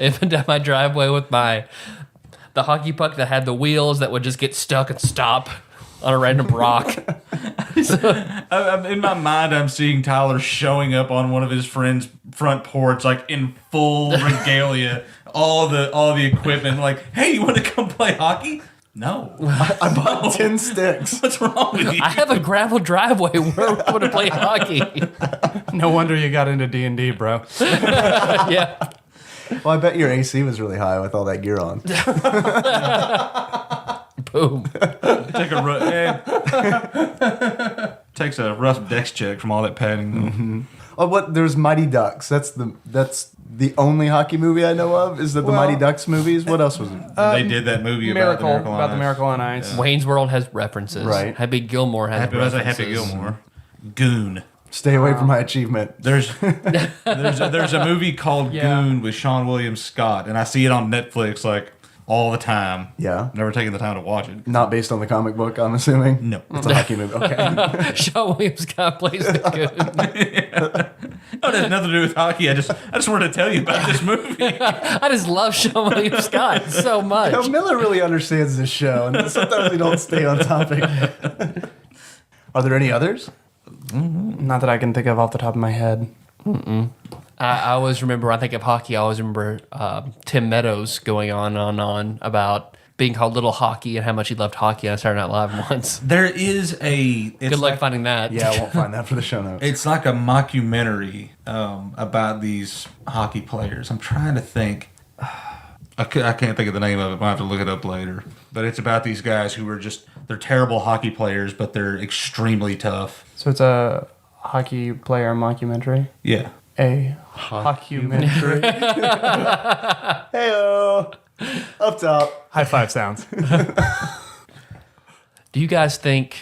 Even down my driveway with the hockey puck that had the wheels that would just get stuck and stop on a random rock. In my mind, I'm seeing Tyler showing up on one of his friends' front porch, like in full regalia, all the equipment. Like, hey, you want to come play hockey? No. I bought 10 sticks. What's wrong with you? I have a gravel driveway where we want to play hockey. No wonder you got into D&D, bro. Yeah. Well, I bet your AC was really high with all that gear on. Boom. Takes a rough dex check from all that padding. Oh, what? There's Mighty Ducks. That's the only hockey movie I know of. Is that the Well, Mighty Ducks movies? What else was it? They did that movie about the Miracle on Ice. Wayne's World has references. Right. Happy Gilmore has references. Happy Gilmore. Goon. Stay away from my achievement. There's a movie called Yeah. Goon with Sean William Scott, and I see it on Netflix like all the time. Yeah. Never taken the time to watch it. Not based on the comic book, I'm assuming. No. It's a hockey movie. Okay. Shawn William Scott plays the good. Oh, it has nothing to do with hockey. I just wanted to tell you about this movie. I just love Shawn William Scott so much. Now, Miller really understands this show, and sometimes we don't stay on topic. Are there any others? Not that I can think of off the top of my head. I always remember, when I think of hockey, I always remember Tim Meadows going on about being called Little Hockey and how much he loved hockey on Saturday Night Live once. There is Good luck finding that. Yeah, I won't find that for the show notes. It's like a mockumentary about these hockey players. I'm trying to think. I can't think of the name of it. I'll have to look it up later. But it's about these guys who are they're terrible hockey players, but they're extremely tough. So it's a hockey player mockumentary. Yeah. A hockumentary. Hey-o. Up top. High five sounds. Do you guys think?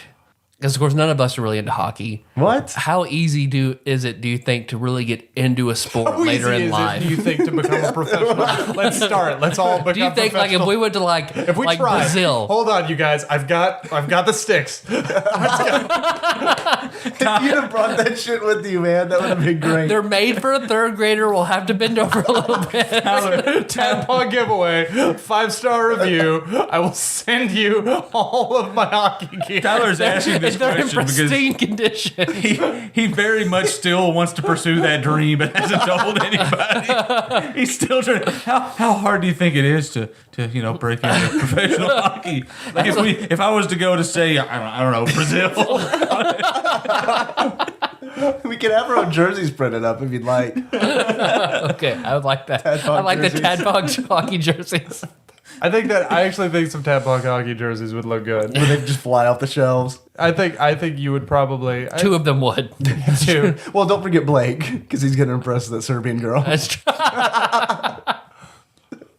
Because of course none of us are really into hockey. What? How easy do you think to really get into a sport How later easy in is life? it, do you think, to become a professional? Let's start. Let's all become Do you think like if we went to like if we like tried, Brazil? hold on, you guys. I've got the sticks. If you'd have brought that shit with you, man, that would have been great. They're made for a third grader. We'll have to bend over a little bit. TADPOG giveaway, 5-star review. I will send you all of my hockey gear. Tyler's asking this They're in question because pristine condition. he very much still wants to pursue that dream, but hasn't told anybody. He's still trying. How hard do you think it is to break into professional hockey? Like if I was to go to say I don't know Brazil. We could have our own jerseys printed up if you'd like. Okay, I would like that. TADPOG I like jerseys. the TADPOG hockey jerseys. I actually think some TADPOG hockey jerseys would look good. Where they just fly off the shelves. I think you would probably Two of them would. too. Well, don't forget Blake, because he's going to impress that Serbian girl. That's true.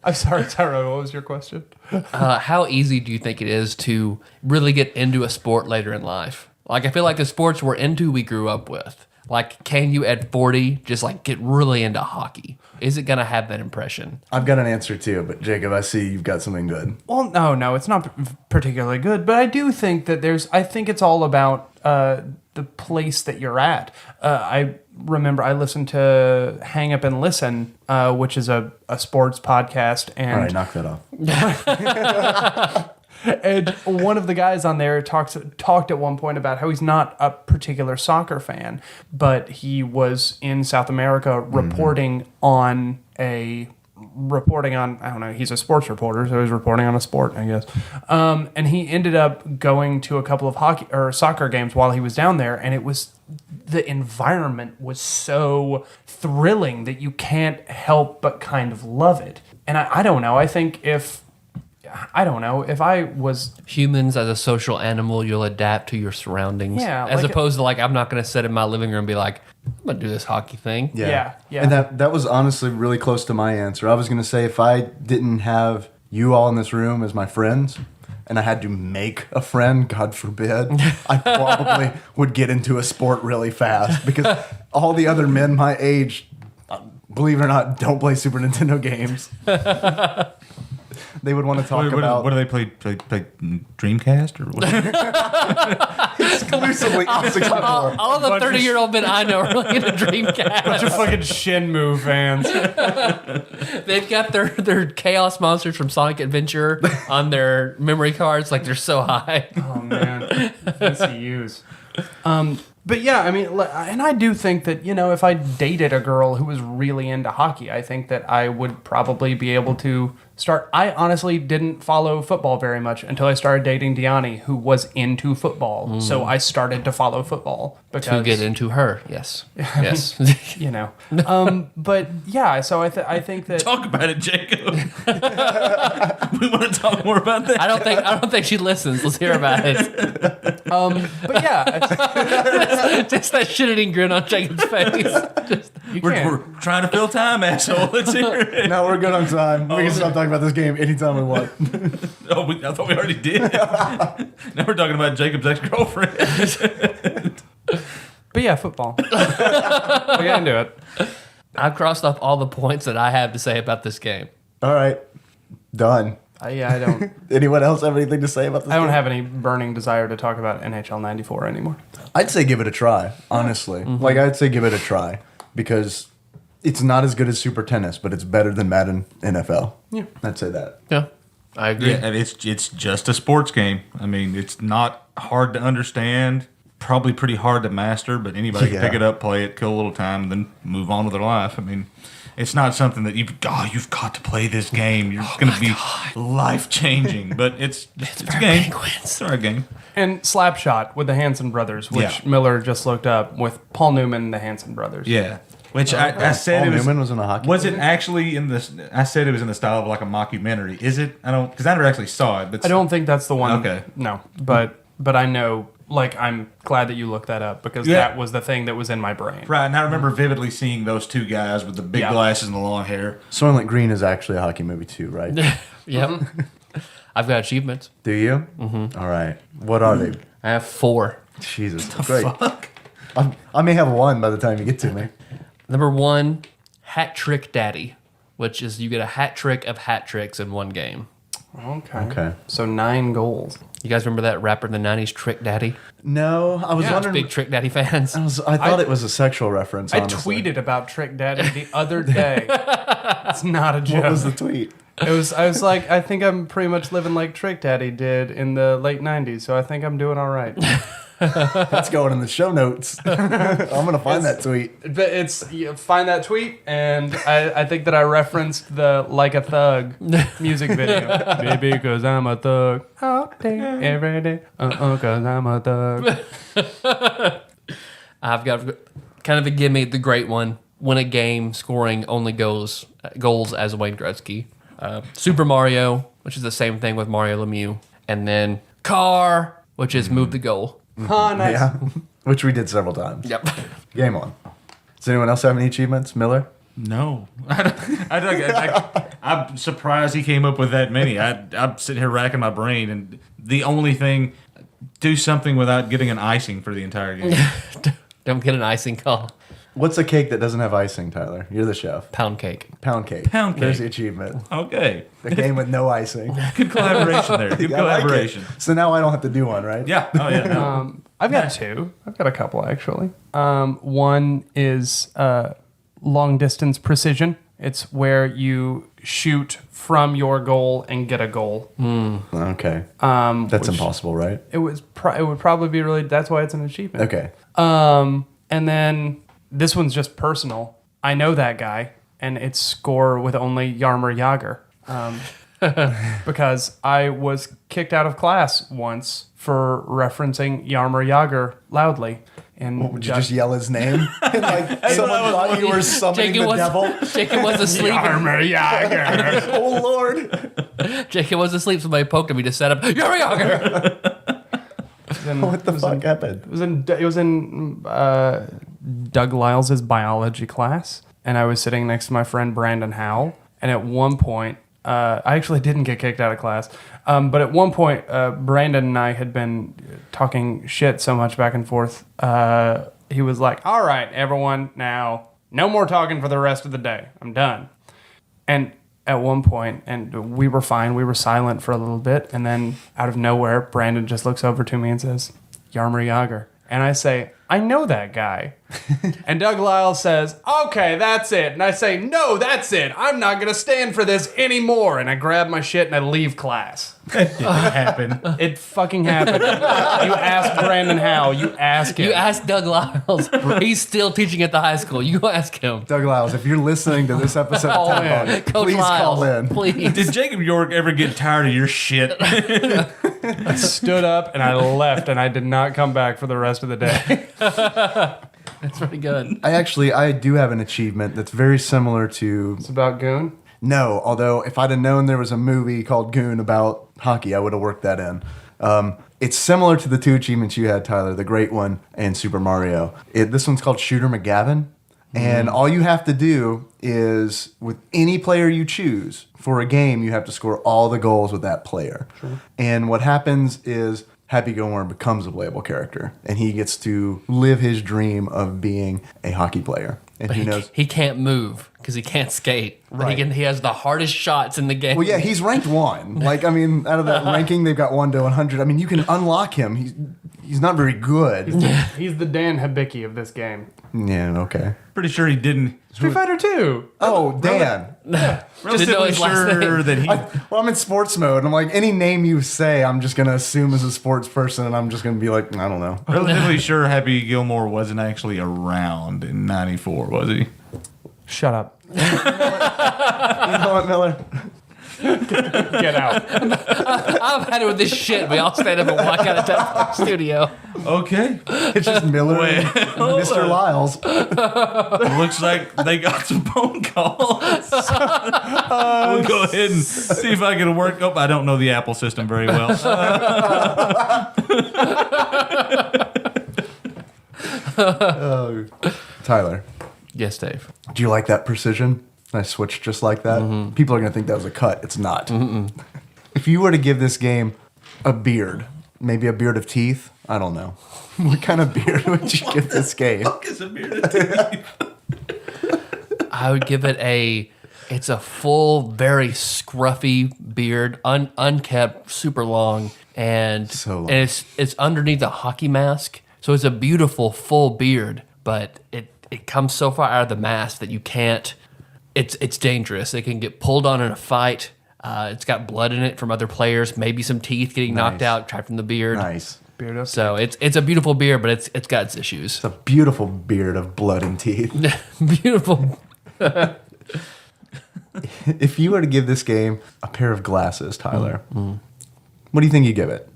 I'm sorry, Tyrone. What was your question? How easy do you think it is to really get into a sport later in life? Like, I feel like the sports we're into, we grew up with. Like, can you at 40 just like get really into hockey? Is it going to have that impression? I've got an answer too, but Jacob, I see you've got something good. Well, no, it's not particularly good, but I do think that I think it's all about the place that you're at. I remember I listened to Hang Up and Listen, which is a sports podcast. And All right, knock that off. And one of the guys on there talked at one point about how he's not a particular soccer fan, but he was in South America reporting on I don't know, he's a sports reporter, so he's reporting on a sport, I guess. And he ended up going to a couple of hockey or soccer games while he was down there, and the environment was so thrilling that you can't help but kind of love it. And I don't know, I don't know, if I was... Humans, as a social animal, you'll adapt to your surroundings. Yeah, As like- opposed to like, I'm not going to sit in my living room and be like, I'm going to do this hockey thing. Yeah. And that was honestly really close to my answer. I was going to say if I didn't have you all in this room as my friends, and I had to make a friend, God forbid, I probably would get into a sport really fast because all the other men my age, believe it or not, don't play Super Nintendo games. They would want to talk about... What do they play? Play Dreamcast or what? exclusively N64. All the 30-year-old men I know are really into Bunch Dreamcast. of fucking Shenmue fans. They've got their Chaos Monsters from Sonic Adventure on their memory cards. Like, they're so high. Oh, man. VCUs. But yeah, I mean, and I do think that, if I dated a girl who was really into hockey, I think that I would probably be able to start. I honestly didn't follow football very much until I started dating Deani, who was into football. So I started to follow football because To get into her, yes. Yes. But yeah, so I think that Talk about it, Jacob. We want to talk more about that. I don't think she listens. Let's hear about it. but yeah, Just that shit-eating grin on Jacob's face. We're trying to fill time, asshole. Let's hear it. No, we're good on time. We can stop talking about this game anytime we want. Oh, I thought we already did. Now we're talking about Jacob's ex-girlfriend. but yeah, football. We got into it. I've crossed off all the points that I have to say about this game. All right, done. I don't. Anyone else have anything to say about this I don't game? have any burning desire to talk about NHL '94 anymore. I'd say give it a try, honestly. Like, I'd say give it a try because it's not as good as Super Tennis, but it's better than Madden NFL. Yeah. I'd say that. Yeah, I agree. Yeah, and it's just a sports game. I mean, it's not hard to understand. Probably pretty hard to master, but anybody can pick it up, play it, kill a little time, and then move on with their life. I mean, it's not something that you've got to play this game. You're going to be life changing, but it's a game. Penguins. It's our game. And Slapshot with the Hanson brothers, which Yeah. Miller just looked up with Paul Newman and the Hanson brothers. Yeah. Which I said Paul it was. Newman was in a hockey Was movie? it actually in this? I said it was in the style of like a mockumentary. Is it? I don't, because I never actually saw it. But I don't think that's the one. Okay. No, but I know. Like, I'm glad that you looked that up because that was the thing that was in my brain. Right, and I remember vividly seeing those two guys with the big glasses and the long hair. Soylent Green is actually a hockey movie too, right? Yep. I've got achievements. Do you? Mm-hmm. All right. What are they? I have 4. Jesus. Great. I may have one by the time you get to me. Number 1, Hat Trick Daddy, which is you get a hat trick of hat tricks in one game. Okay. So 9 goals. You guys remember that rapper in the 90s, Trick Daddy? No, I was wondering. Big Trick Daddy fans. I thought it was a sexual reference. I honestly. tweeted about Trick Daddy the other day. It's not a joke. What was the tweet? I was like, I think I'm pretty much living like Trick Daddy did in the late 90s, so I think I'm doing all right. That's going in the show notes. I'm going to find that tweet. But find that tweet, and I think that I referenced the Like a Thug music video. Baby, because I'm a thug. All day, every day. Because I'm a thug. I've got kind of a gimme, the great one. Win a game scoring only goals as Wayne Gretzky. Super Mario, which is the same thing with Mario Lemieux. And then Car, which is move the goal. Oh, nice. Yeah, which we did several times. Yep. Game on. Does anyone else have any achievements? Miller? No. I'm surprised he came up with that many. I'm sitting here racking my brain, and the only thing, do something without getting an icing for the entire game. Don't get an icing call. What's a cake that doesn't have icing, Tyler? You're the chef. Pound cake. Pound cake. Pound cake. There's the achievement. Okay. A game with no icing. Good collaboration there. Good Yeah, I like it. collaboration. So now I don't have to do one, right? Yeah. Oh, yeah. No. I've got 2. I've got a couple, actually. One is long distance precision. It's where you shoot from your goal and get a goal. Okay. That's which impossible, right? It would probably be really. That's why it's an achievement. Okay. And then this one's just personal. I know that guy, and it's score with only Yarmer Yager. Because I was kicked out of class once for referencing Yarmer Yager loudly. And Would you just yell his name? And like someone thought you were summoning the devil? Jacob was asleep. Yarmer Yager. Oh, Lord. Jacob was asleep. Somebody poked him. He just sat up. Yari Yager. What the fuck happened? It was in Doug Lyles' biology class, and I was sitting next to my friend Brandon Howell. And at one point, I actually didn't get kicked out of class, but at one point, Brandon and I had been talking shit so much back and forth. He was like, "All right, everyone, now no more talking for the rest of the day. I'm done." And at one point, and we were fine. We were silent for a little bit, and then out of nowhere, Brandon just looks over to me and says, "Yarmer Yager." And I say, "I know that guy." And Doug Lyle says, "Okay, that's it." And I say, "No, that's it. I'm not going to stand for this anymore." And I grab my shit and I leave class. That didn't happen. It fucking happened. You ask Brandon Howe. You ask him. You asked Doug Lyles. He's still teaching at the high school. You go ask him. Doug Lyles, if you're listening to this episode Call of in. TADPOG, Coach please Lyles, call in. please. Did Jacob York ever get tired of your shit? I stood up and I left, and I did not come back for the rest of the day. That's pretty good. I do have an achievement that's very similar to... It's about Goon. No, although if I'd have known there was a movie called Goon about hockey, I would have worked that in. It's similar to the 2 achievements you had, Tyler, the Great One and Super Mario. This one's called Shooter McGavin. And all you have to do is, with any player you choose for a game, you have to score all the goals with that player. Sure. And what happens is Happy Gilmore becomes a playable character, and he gets to live his dream of being a hockey player. And he knows he can't move because he can't skate. But Right. he has the hardest shots in the game. Well, yeah, he's ranked 1. Like, I mean, out of that ranking, they've got 1 to 100. I mean, you can unlock him. He's not very good. He's the Dan Hibicki of this game. Yeah, okay. Pretty sure he didn't. Street Fighter 2. Oh, Dan. Didn't know Relatively his last sure name. that he. Well, I'm in sports mode. I'm like, any name you say, I'm just going to assume as a sports person, and I'm just going to be like, I don't know. Relatively sure Happy Gilmore wasn't actually around in '94, was he? Shut up. You know what, Miller? Get out. I've had it with this shit. We all stand up and walk out of the studio. Okay. It's just Miller and Mr. Lyles. Looks like they got some phone calls. We'll go ahead and see if I can work. Oh, I don't know the Apple system very well. Tyler, Yes, Dave. do you like that precision? I switched just like that. People are going to think that was a cut. It's not. If you were to give this game a beard, maybe a beard of teeth, I don't know. What kind of beard would you give this game? Is a bearded teeth? I would give it it's a full, very scruffy beard, unkept, super long, and, So long. and it's underneath a hockey mask. So it's a beautiful, full beard, but it comes so far out of the mask that you can't, it's dangerous. It can get pulled on in a fight. It's got blood in it from other players, maybe some teeth getting knocked out, trapped in the beard. Nice. Beard up. So it's a beautiful beard, but it's got its issues. It's a beautiful beard of blood and teeth. Beautiful. If you were to give this game a pair of glasses, Tyler, what do you think you give it?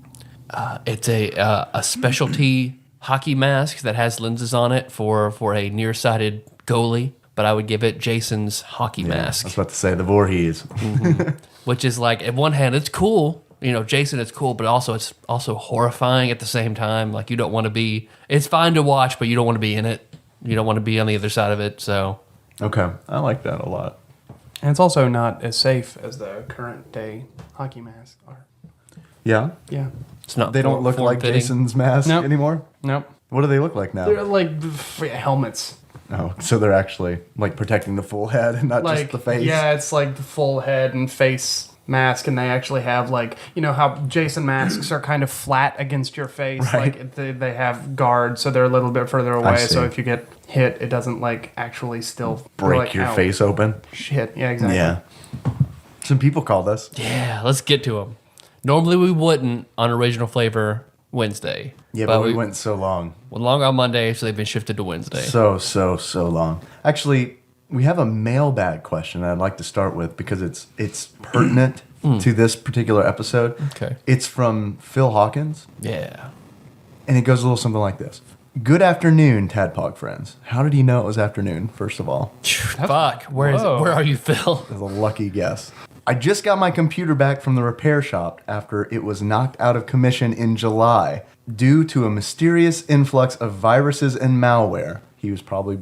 It's a specialty hockey mask that has lenses on it for a nearsighted goalie, but I would give it Jason's hockey I mask, was about to say the Voorhees. which is like, at one hand, it's cool. You know, Jason, it's cool, but also it's also horrifying at the same time. Like, you don't want to be, it's fine to watch, but you don't want to be in it. You don't want to be on the other side of it, so. Okay, I like that a lot. And it's also not as safe as the current day hockey masks are. Yeah? Yeah. It's not They don't look like form-fitting. Jason's mask Nope. anymore? Nope. What do they look like now? They're like helmets. Oh, so they're actually like protecting the full head and not Like just the face? yeah, it's like the full head and face mask, and they actually have like, you know how Jason masks are kind of flat against your face, Right. like they have guards, so they're a little bit further away. see. So if you get hit, it doesn't like actually still Break like, your ow, face open? Shit, yeah, exactly. Yeah. Some people called us. Yeah, let's get to them. Normally we wouldn't on Original Flavor Wednesday. Yeah, but we went so long. went long on Monday, so they've been shifted to Wednesday. So long. Actually, we have a mailbag question I'd like to start with because it's pertinent to this particular episode. Okay. It's from Phil Hawkins, Yeah. and it goes a little something like this. Good afternoon, TADPOG friends. How did he know it was afternoon, first of all? Fuck. Where Whoa. are you, Phil? That's a lucky guess. I just got my computer back from the repair shop after it was knocked out of commission in July due to a mysterious influx of viruses and malware. He was probably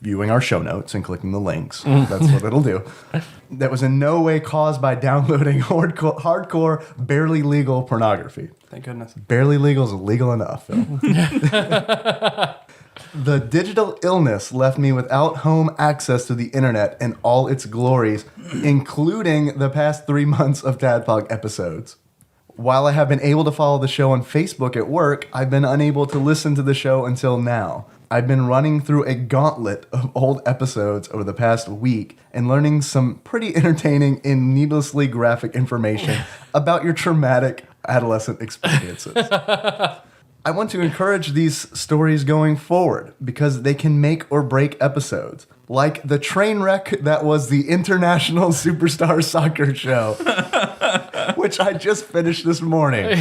viewing our show notes and clicking the links. That's what it'll do. That was in no way caused by downloading hardcore, barely legal pornography. Thank goodness. Barely legal is legal enough, Phil. The digital illness left me without home access to the internet and all its glories, including the past 3 months of TADPOG episodes. While I have been able to follow the show on Facebook at work, I've been unable to listen to the show until now. I've been running through a gauntlet of old episodes over the past week and learning some pretty entertaining and needlessly graphic information about your traumatic adolescent experiences. I want to encourage these stories going forward because they can make or break episodes, like the train wreck that was the International Superstar Soccer Show, which I just finished this morning.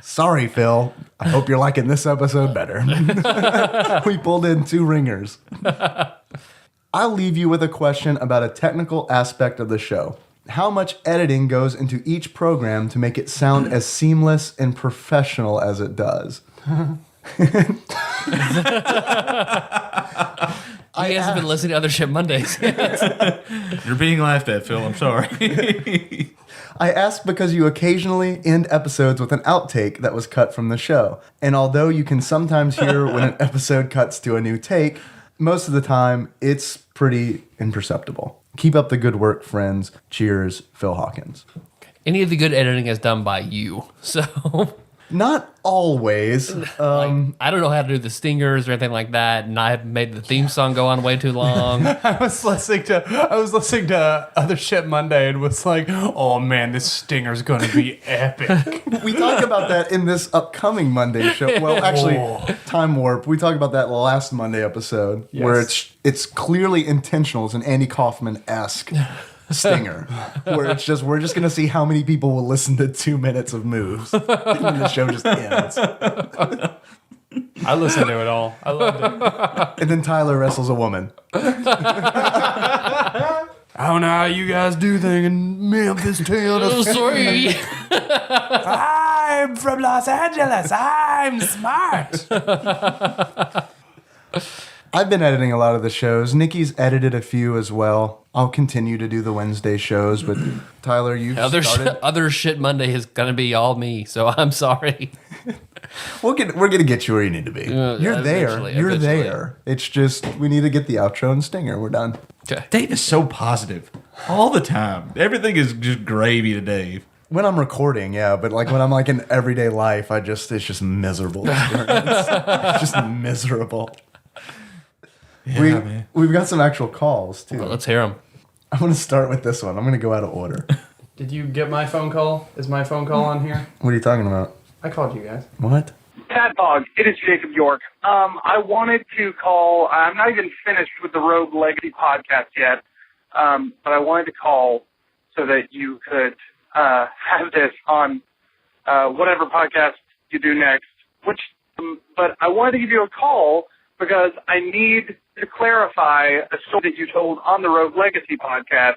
Sorry, Phil. I hope you're liking this episode better. We pulled in 2 ringers. I'll leave you with a question about a technical aspect of the show. How much editing goes into each program to make it sound as seamless and professional as it does? He hasn't been listening to Other Shit Mondays. You're being laughed at, Phil. I'm sorry. I ask because you occasionally end episodes with an outtake that was cut from the show. And although you can sometimes hear when an episode cuts to a new take, most of the time it's pretty imperceptible. Keep up the good work, friends. Cheers, Phil Hawkins. Any of the good editing is done by you. So Not always. I don't know how to do the stingers or anything like that, and I made the theme song go on way too long. I was listening to Other Shit Monday and was like, oh man, this stinger's gonna be epic. We talk about that in this upcoming Monday show. Well, actually, Time Warp. We talked about that last Monday episode where it's clearly intentional. It's an Andy Kaufman-esque stinger where we're just gonna see how many people will listen to 2 minutes of moves and then the show just ends. I listened to it all. I loved it. And then Tyler wrestles a woman. I don't know how you guys do things in Memphis, Tennessee. Sorry. I'm from Los Angeles. I'm smart. I've been editing a lot of the shows. Nikki's edited a few as well. I'll continue to do the Wednesday shows, but Tyler, you've started. Other shit Monday is gonna be all me, so I'm sorry. We're gonna get you where you need to be. You're there. You're eventually. there. It's just we need to get the outro and stinger. We're done. Okay. Dave is so positive all the time. Everything is just gravy to Dave. When I'm recording, yeah, but like when I'm like in everyday life, it's just miserable. It's just miserable. Yeah, We've got some actual calls too. Well, let's hear them. I'm gonna start with this one. I'm gonna go out of order. Did you get my phone call? Is my phone call on here? What are you talking about? I called you guys. What? TADPOG, it is Jacob York. I wanted to call, I'm not even finished with the Rogue Legacy podcast yet, but I wanted to call so that you could have this on whatever podcast you do next. But I wanted to give you a call because I need to clarify a story that you told on the Rogue Legacy podcast.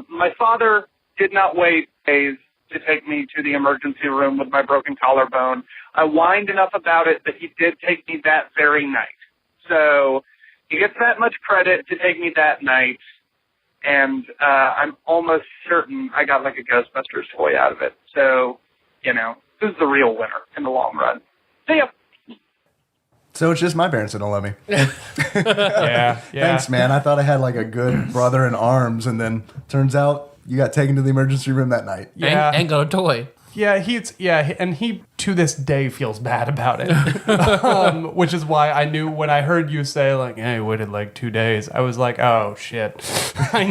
My father did not wait days to take me to the emergency room with my broken collarbone. I whined enough about it that he did take me that very night. So he gets that much credit to take me that night, and I'm almost certain I got like a Ghostbusters toy out of it. So, who's the real winner in the long run? See ya. So it's just my parents that don't love me. Yeah. Thanks, man. I thought I had like a good brother in arms, and then turns out you got taken to the emergency room that night. Yeah. And got a toy. Yeah, and he to this day feels bad about it, which is why I knew when I heard you say like, "Hey, waited like 2 days," I was like, "Oh shit, I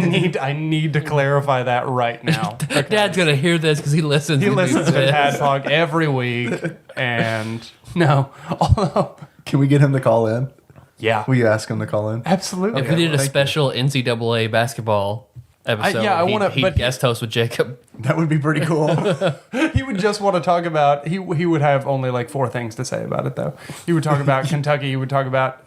need to clarify that right now." Dad's gonna hear this because he listens. He listens to TADPOG every week, and no, although Can we get him to call in? yeah, Will you ask him to call in? absolutely. If we did a thank special NCAA basketball episode, I wanna- he'd but- guest host with Jacob. That would be pretty cool. He would just want to talk about. He would have only like 4 things to say about it, though. He would talk about Kentucky. He would talk about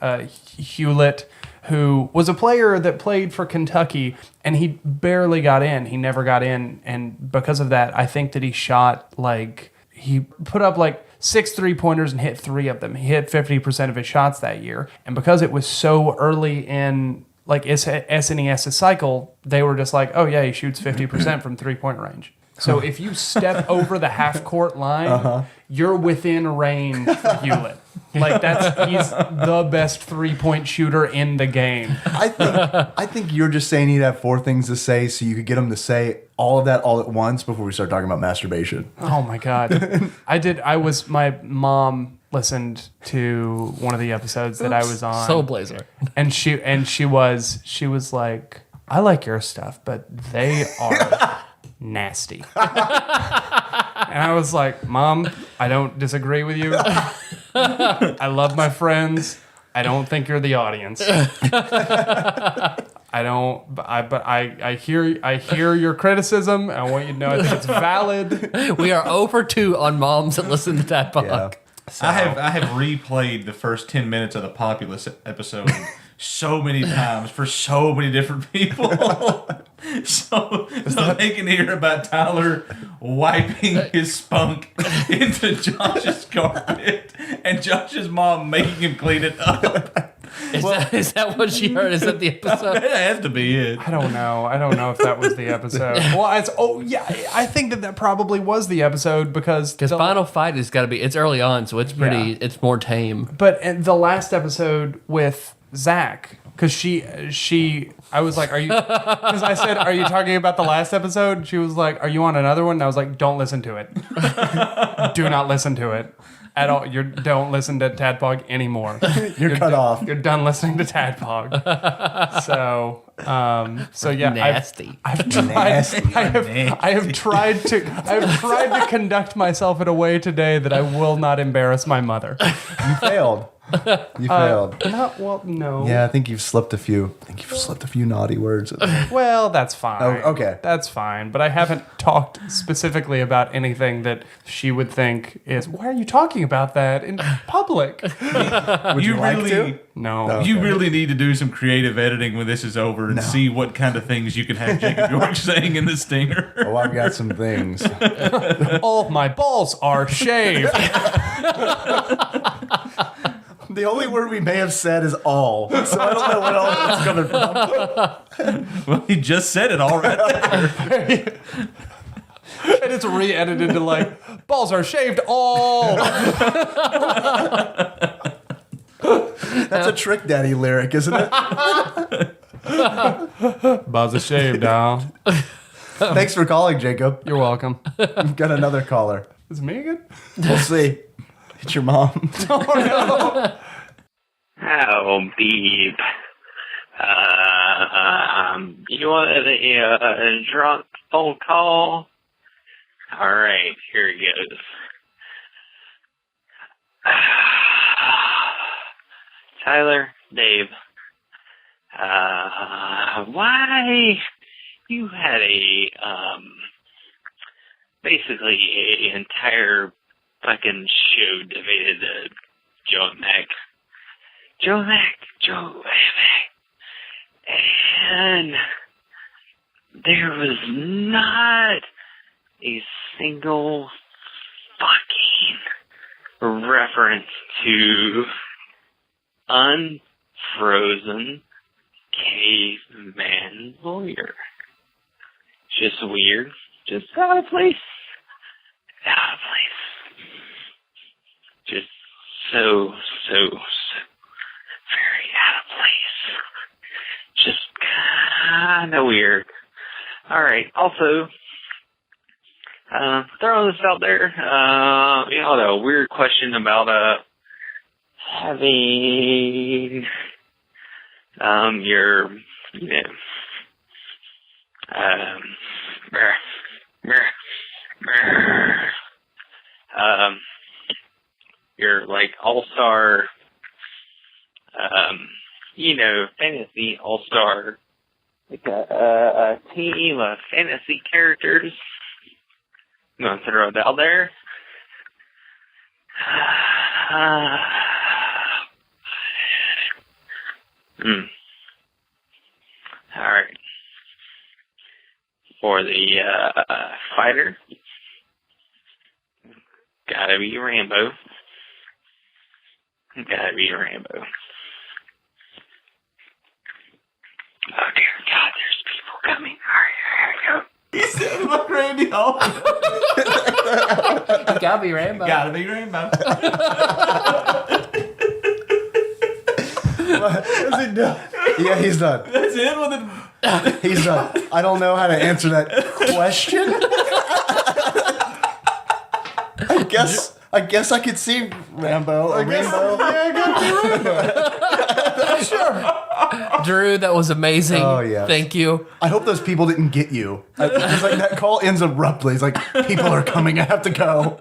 Hewlett, who was a player that played for Kentucky, and he barely got in. He never got in, and because of that, I think that he put up like 6 3-pointers and hit 3 of them. He hit 50% of his shots that year, and because it was so early in like SNES's cycle, they were just like, oh yeah, he shoots 50% from 3-point range. So if you step over the half-court line, you're within range for Hewlett. Like he's the best 3-point shooter in the game. I think you're just saying he'd have 4 things to say so you could get him to say all of that all at once before we start talking about masturbation. Oh my God. My mom listened to one of the episodes that I was on. So Blazer. And she was like, I like your stuff, but they are nasty. And I was like, Mom, I don't disagree with you. I love my friends. I don't think you're the audience. I hear your criticism. I want you to know I think it's valid. We are over 2 on moms that listen to TADPOG. Yeah. So, I have replayed the first 10 minutes of the Populous episode so many times for so many different people. so they can hear about Tyler wiping his spunk into Josh's carpet and Josh's mom making him clean it up. Is that what she heard? Is that the episode? That has to be it. I don't know if that was the episode. Well, I think that probably was the episode because Final Fight has got to be. It's early on, so it's pretty. Yeah. It's more tame. But in the last episode with Zach, because I was like, because I said, are you talking about the last episode? She was like, are you on another one? And I was like, don't listen to it. Do not listen to it at all. Don't listen to TADPOG anymore. You're cut off. You're done listening to TADPOG. So yeah, Nasty. I've tried. I have tried to conduct myself in a way today that I will not embarrass my mother. You failed. You failed. No. Yeah, I think you've slipped a few. Naughty words. Well, that's fine. Oh, okay. That's fine. But I haven't talked specifically about anything that she would think is, why are you talking about that in public? Would you like to? No. No. You really need to do some creative editing when this is over and see what kind of things you can have Jacob York saying in the stinger. Oh, I've got some things. All my balls are shaved. The only word we may have said is all. So I don't know what else it's coming from. Well, he just said it all right there. And it's re-edited to like, balls are shaved all. That's a Trick Daddy lyric, isn't it? Balls are shaved all. Thanks for calling, Jacob. You're welcome. We've got another caller. Is it me again? We'll see. It's your mom. Oh, beep. You wanted a drunk phone call? All right, here it goes. Tyler, Dave, why you had basically a entire fucking show devoted to Joe and Mac. Joe and Mac. And there was not a single fucking reference to unfrozen caveman lawyer. Just weird. Just out of place. Out of place. Just so very out of place. Just kind of weird. Alright, also, throwing this out there, a weird question about, having, your, your, like, all-star, fantasy all-star, like a team of fantasy characters. I'm going to throw it out there. Alright. For the fighter, gotta be Rambo. Gotta be Rambo. Oh dear God, there's people coming. Alright, here we go. He sounded like Randy Orton. Gotta be Rambo. Gotta be Rainbow. Is he done? Yeah, he's done. That's it with it. He's done. I don't know how to answer that question. I guess I could see Rambo. Rainbow. Drew, that was amazing. Oh, yeah. Thank you. I hope those people didn't get you. It's like that call ends abruptly. It's like, people are coming. I have to go.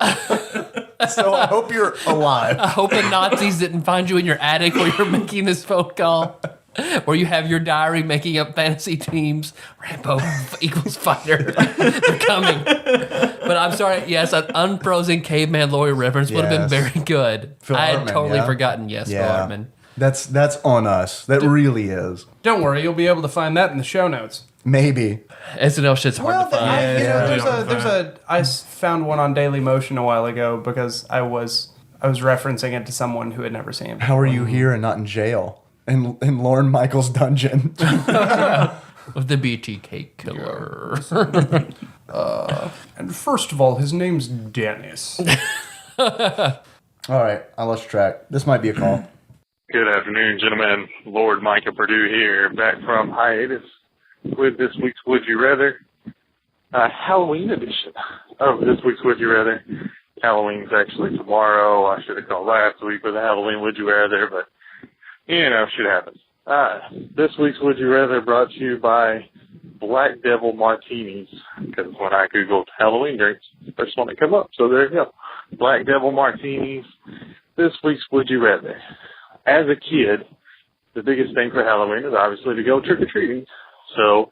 So I hope you're alive. I hope the Nazis didn't find you in your attic where you're making this phone call. Where you have your diary making up fantasy teams. Rambo equals fighter. They're coming. But I'm sorry. Yes, an unfrozen caveman lawyer reference would have been very good. Phil I had Hartman, totally yeah. forgotten. Yes, Phil Hartman. That's on us. That really is. Don't worry, you'll be able to find that in the show notes. Maybe. SNL shit's hard to find. I found one on Daily Motion a while ago because I was referencing it to someone who had never seen it. How are you here and not in jail? In Lorne Michaels' dungeon. With the BTK killer. And first of all, his name's Dennis. All right, I lost track. This might be a call. Good afternoon, gentlemen. Lord Micah Purdue here, back from hiatus with this week's Would You Rather Halloween edition of this week's Would You Rather. Halloween's actually tomorrow. I should have called last week with a Halloween Would You Rather, but, shit happens. This week's Would You Rather brought to you by Black Devil Martinis, because when I Googled Halloween drinks, the first one that came up. So there you go. Black Devil Martinis. This week's Would You Rather. As a kid, the biggest thing for Halloween is obviously to go trick-or-treating. So,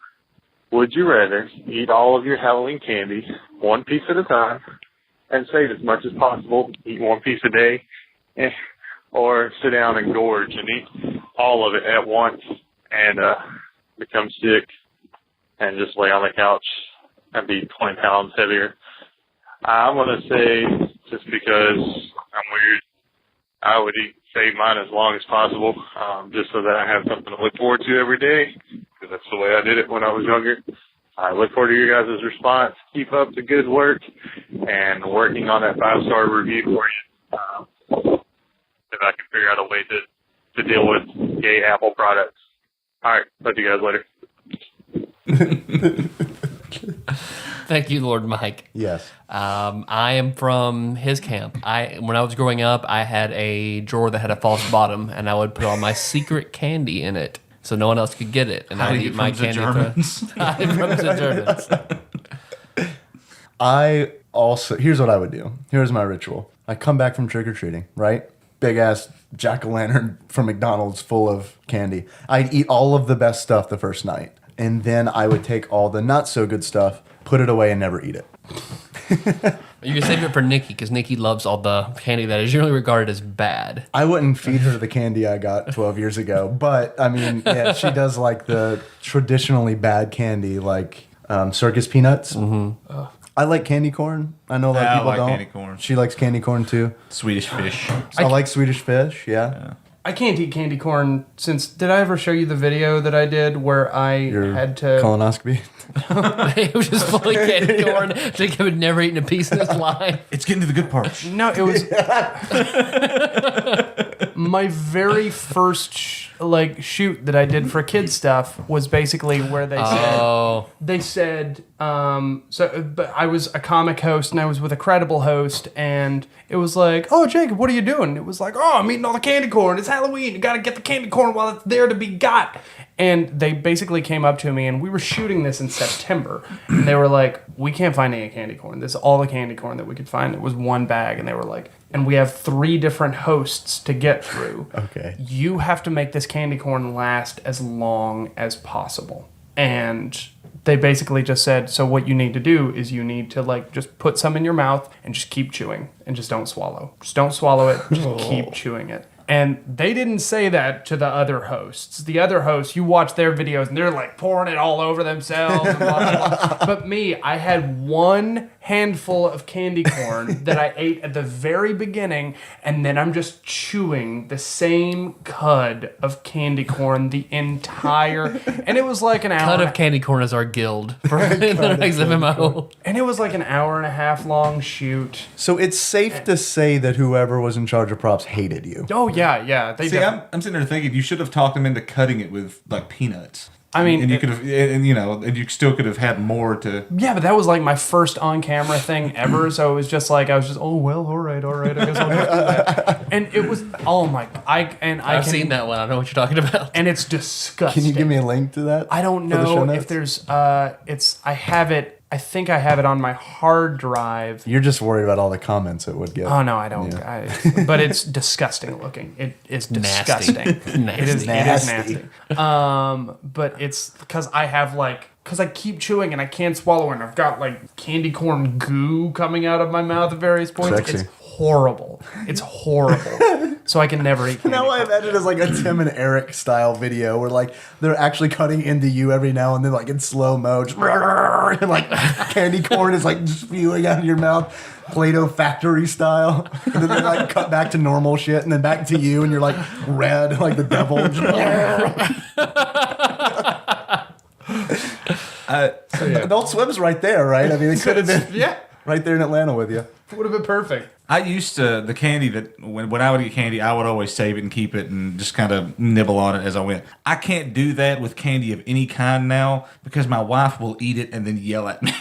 would you rather eat all of your Halloween candy one piece at a time and save as much as possible, eat one piece a day, or sit down and gorge and eat all of it at once and become sick and just lay on the couch and be 20 pounds heavier? I'm going to say, just because I'm weird, I would save mine as long as possible, just so that I have something to look forward to every day, because that's the way I did it when I was younger. I look forward to your guys' response. Keep up the good work, and working on that 5-star review for you. If I can figure out a way to deal with gay Apple products. All right, talk to you guys later. Thank you, Lord Mike. Yes. I am from his camp. When I was growing up, I had a drawer that had a false bottom, and I would put all my secret candy in it, so no one else could get it. And I would eat my candy from the Germans. I also, here's what I would do. Here's my ritual. I come back from trick-or-treating, right? Big ass jack-o'-lantern from McDonald's full of candy. I'd eat all of the best stuff the first night. And then I would take all the not so good stuff, put it away, and never eat it. You can save it for Nikki, because Nikki loves all the candy that is generally regarded as bad. I wouldn't feed her the candy I got 12 years ago. But, I mean, yeah, she does like the traditionally bad candy, like circus peanuts. Mm-hmm. I like candy corn. I know a lot of people don't. Candy corn. She likes candy corn, too. Swedish fish. I like Swedish fish, yeah. I can't eat candy corn since. Did I ever show you the video that I did where I had to colonoscopy? It was just fully candy corn. Jacob had never eaten a piece in his life. It's getting to the good parts. No, it was my very first shoot that I did for kids stuff was basically where they said but I was a comic host and I was with a credible host, and it was like, oh, Jacob, what are you doing? It was like, oh, I'm eating all the candy corn. It's Halloween. You got to get the candy corn while it's there to be got. And they basically came up to me, and we were shooting this in September, and they were like, we can't find any candy corn. This is all the candy corn that we could find. It was one bag, and they were like, and we have 3 different hosts to get through. Okay. You have to make this candy corn last as long as possible. And they basically just said, so what you need to do is you need to just put some in your mouth and just keep chewing and just don't swallow. Just don't swallow it. Just keep chewing it. And they didn't say that to the other hosts. The other hosts, you watch their videos and they're like pouring it all over themselves. And blah, blah, blah. But me, I had 1 handful of candy corn that I ate at the very beginning, and then I'm just chewing the same cud of candy corn the entire, and it was like an hour. Cud of candy corn is our guild for the next MMO. And it was like an hour and a half long shoot. So it's safe to say that whoever was in charge of props hated you. Oh yeah. See, I'm sitting there thinking you should have talked them into cutting it with peanuts. I mean, and you could have, and you still could have had more to. Yeah, but that was like my first on-camera thing ever, so it was just like I was just, oh well, all right, I guess I'll just do that. And it was, oh my, I've seen that one. I know what you're talking about. And it's disgusting. Can you give me a link to that? I don't know if there's, I think I have it on my hard drive. You're just worried about all the comments it would get. Oh no, I don't. Yeah. But it's disgusting looking. It is disgusting. Nasty. It is nasty. But it's because I have because I keep chewing and I can't swallow, and I've got candy corn goo coming out of my mouth at various points. Sexy. It's horrible. It's horrible. So I can never eat candy Now I corn. imagine it's like a Tim and Eric style video where they're actually cutting into you every now and then in slow mo, just, and candy corn is just spewing out of your mouth, Play-Doh factory style, and then they cut back to normal shit and then back to you and you're red like the devil. Adult Swim's right there, right? I mean, it could have been right there in Atlanta with you. It would have been perfect. I used to, the candy that, when I would eat candy, I would always save it and keep it and just kind of nibble on it as I went. I can't do that with candy of any kind now because my wife will eat it and then yell at me.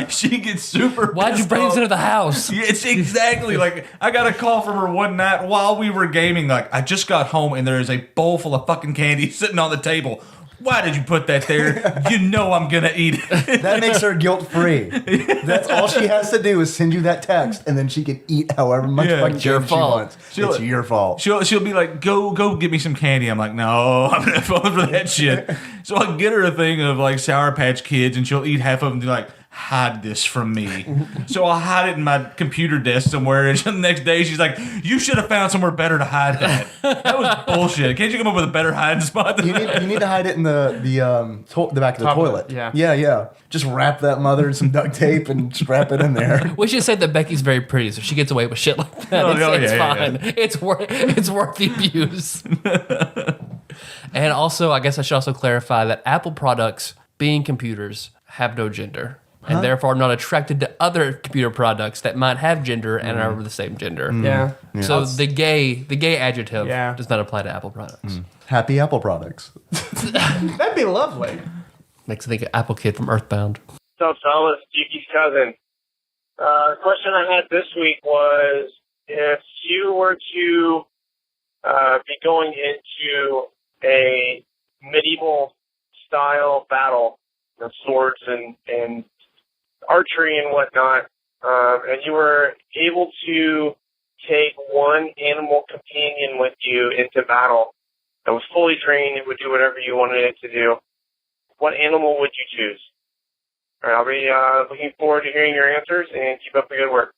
She gets super Why'd you bring this into the house? Yeah, it's exactly I got a call from her one night while we were gaming. I just got home and there is a bowl full of fucking candy sitting on the table. Why did you put that there? You know I'm going to eat it. That makes her guilt-free. That's all she has to do is send you that text, and then she can eat however much fucking your candy she fault. wants. It's your fault. She'll be like, go get me some candy. I'm like, no, I'm not falling for that shit. So I'll get her a thing of Sour Patch Kids, and she'll eat half of them and be like, hide this from me. So I'll hide it in my computer desk somewhere. And the next day she's like, you should have found somewhere better to hide that. That was bullshit. Can't you come up with a better hiding spot than You need to hide it in the back of the Top of toilet. it, yeah. Yeah. Just wrap that mother in some duct tape and strap it in there. We should say that Becky's very pretty, so she gets away with shit like that. It's fine. It's worth the abuse. And also, I guess I should also clarify that Apple products, being computers, have no gender. And therefore not attracted to other computer products that might have gender and are the same gender. Yeah. So the gay adjective Yeah. does not apply to Apple products. Happy Apple products. That'd be lovely. Makes me think of Apple Kid from Earthbound. What's up, fellas? Yuki's cousin. The question I had this week was, if you were to be going into a medieval-style battle of swords and archery and whatnot, and you were able to take one animal companion with you into battle that was fully trained, it would do whatever you wanted it to do, what animal would you choose? All right, I'll be looking forward to hearing your answers, and keep up the good work.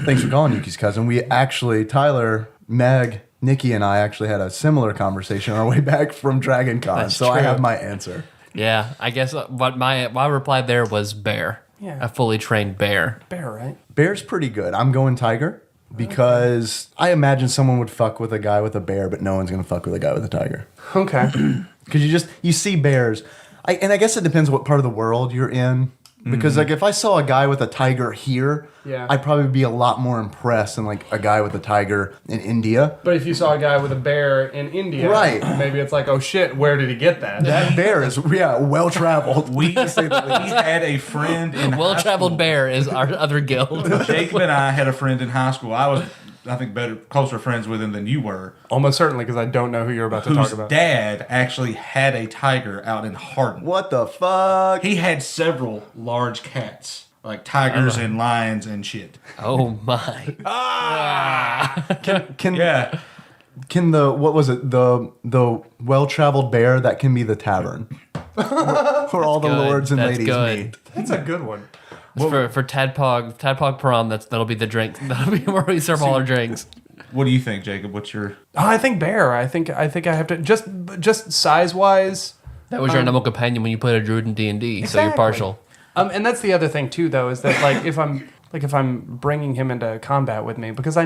Thanks for calling, Yuki's cousin. We actually, Tyler, Meg, Nikki, and I actually had a similar conversation on our way back from Dragon Con, That's so I true. have my answer. Yeah, I guess what my reply there was bear. Yeah. A fully trained bear. Bear, right? Bear's pretty good. I'm going tiger because I imagine someone would fuck with a guy with a bear, but no one's going to fuck with a guy with a tiger. Okay. Because you see bears. I guess it depends what part of the world you're in. Because like if I saw a guy with a tiger here, Yeah. I'd probably be a lot more impressed than like a guy with a tiger in India. But if you saw a guy with a bear in India, Right. maybe it's like, oh shit, where did he get that? That bear is well traveled. we had a friend in Well-traveled bear is our other guild. Jacob and I had a friend in high school. I was, I think, closer friends with him than you were. Almost certainly, because I don't know who you're about to Whose talk about. dad actually had a tiger out in Hardin. What the fuck? He had several large cats, like tigers and lions and shit. Oh my. Can Yeah. can what was it? The well traveled bear that can be the tavern. where all the good. lords and That's ladies good. meet. That's a good one. For TADPOG prom, that'll be the drink. That'll be where we serve all our drinks. What do you think, Jacob? What's your... Oh, I think bear. I think I have to just size wise. That was your animal companion when you played a druid in D&D, so you're Exactly. partial. And that's the other thing too, though, is that like if I'm bringing him into combat with me, because I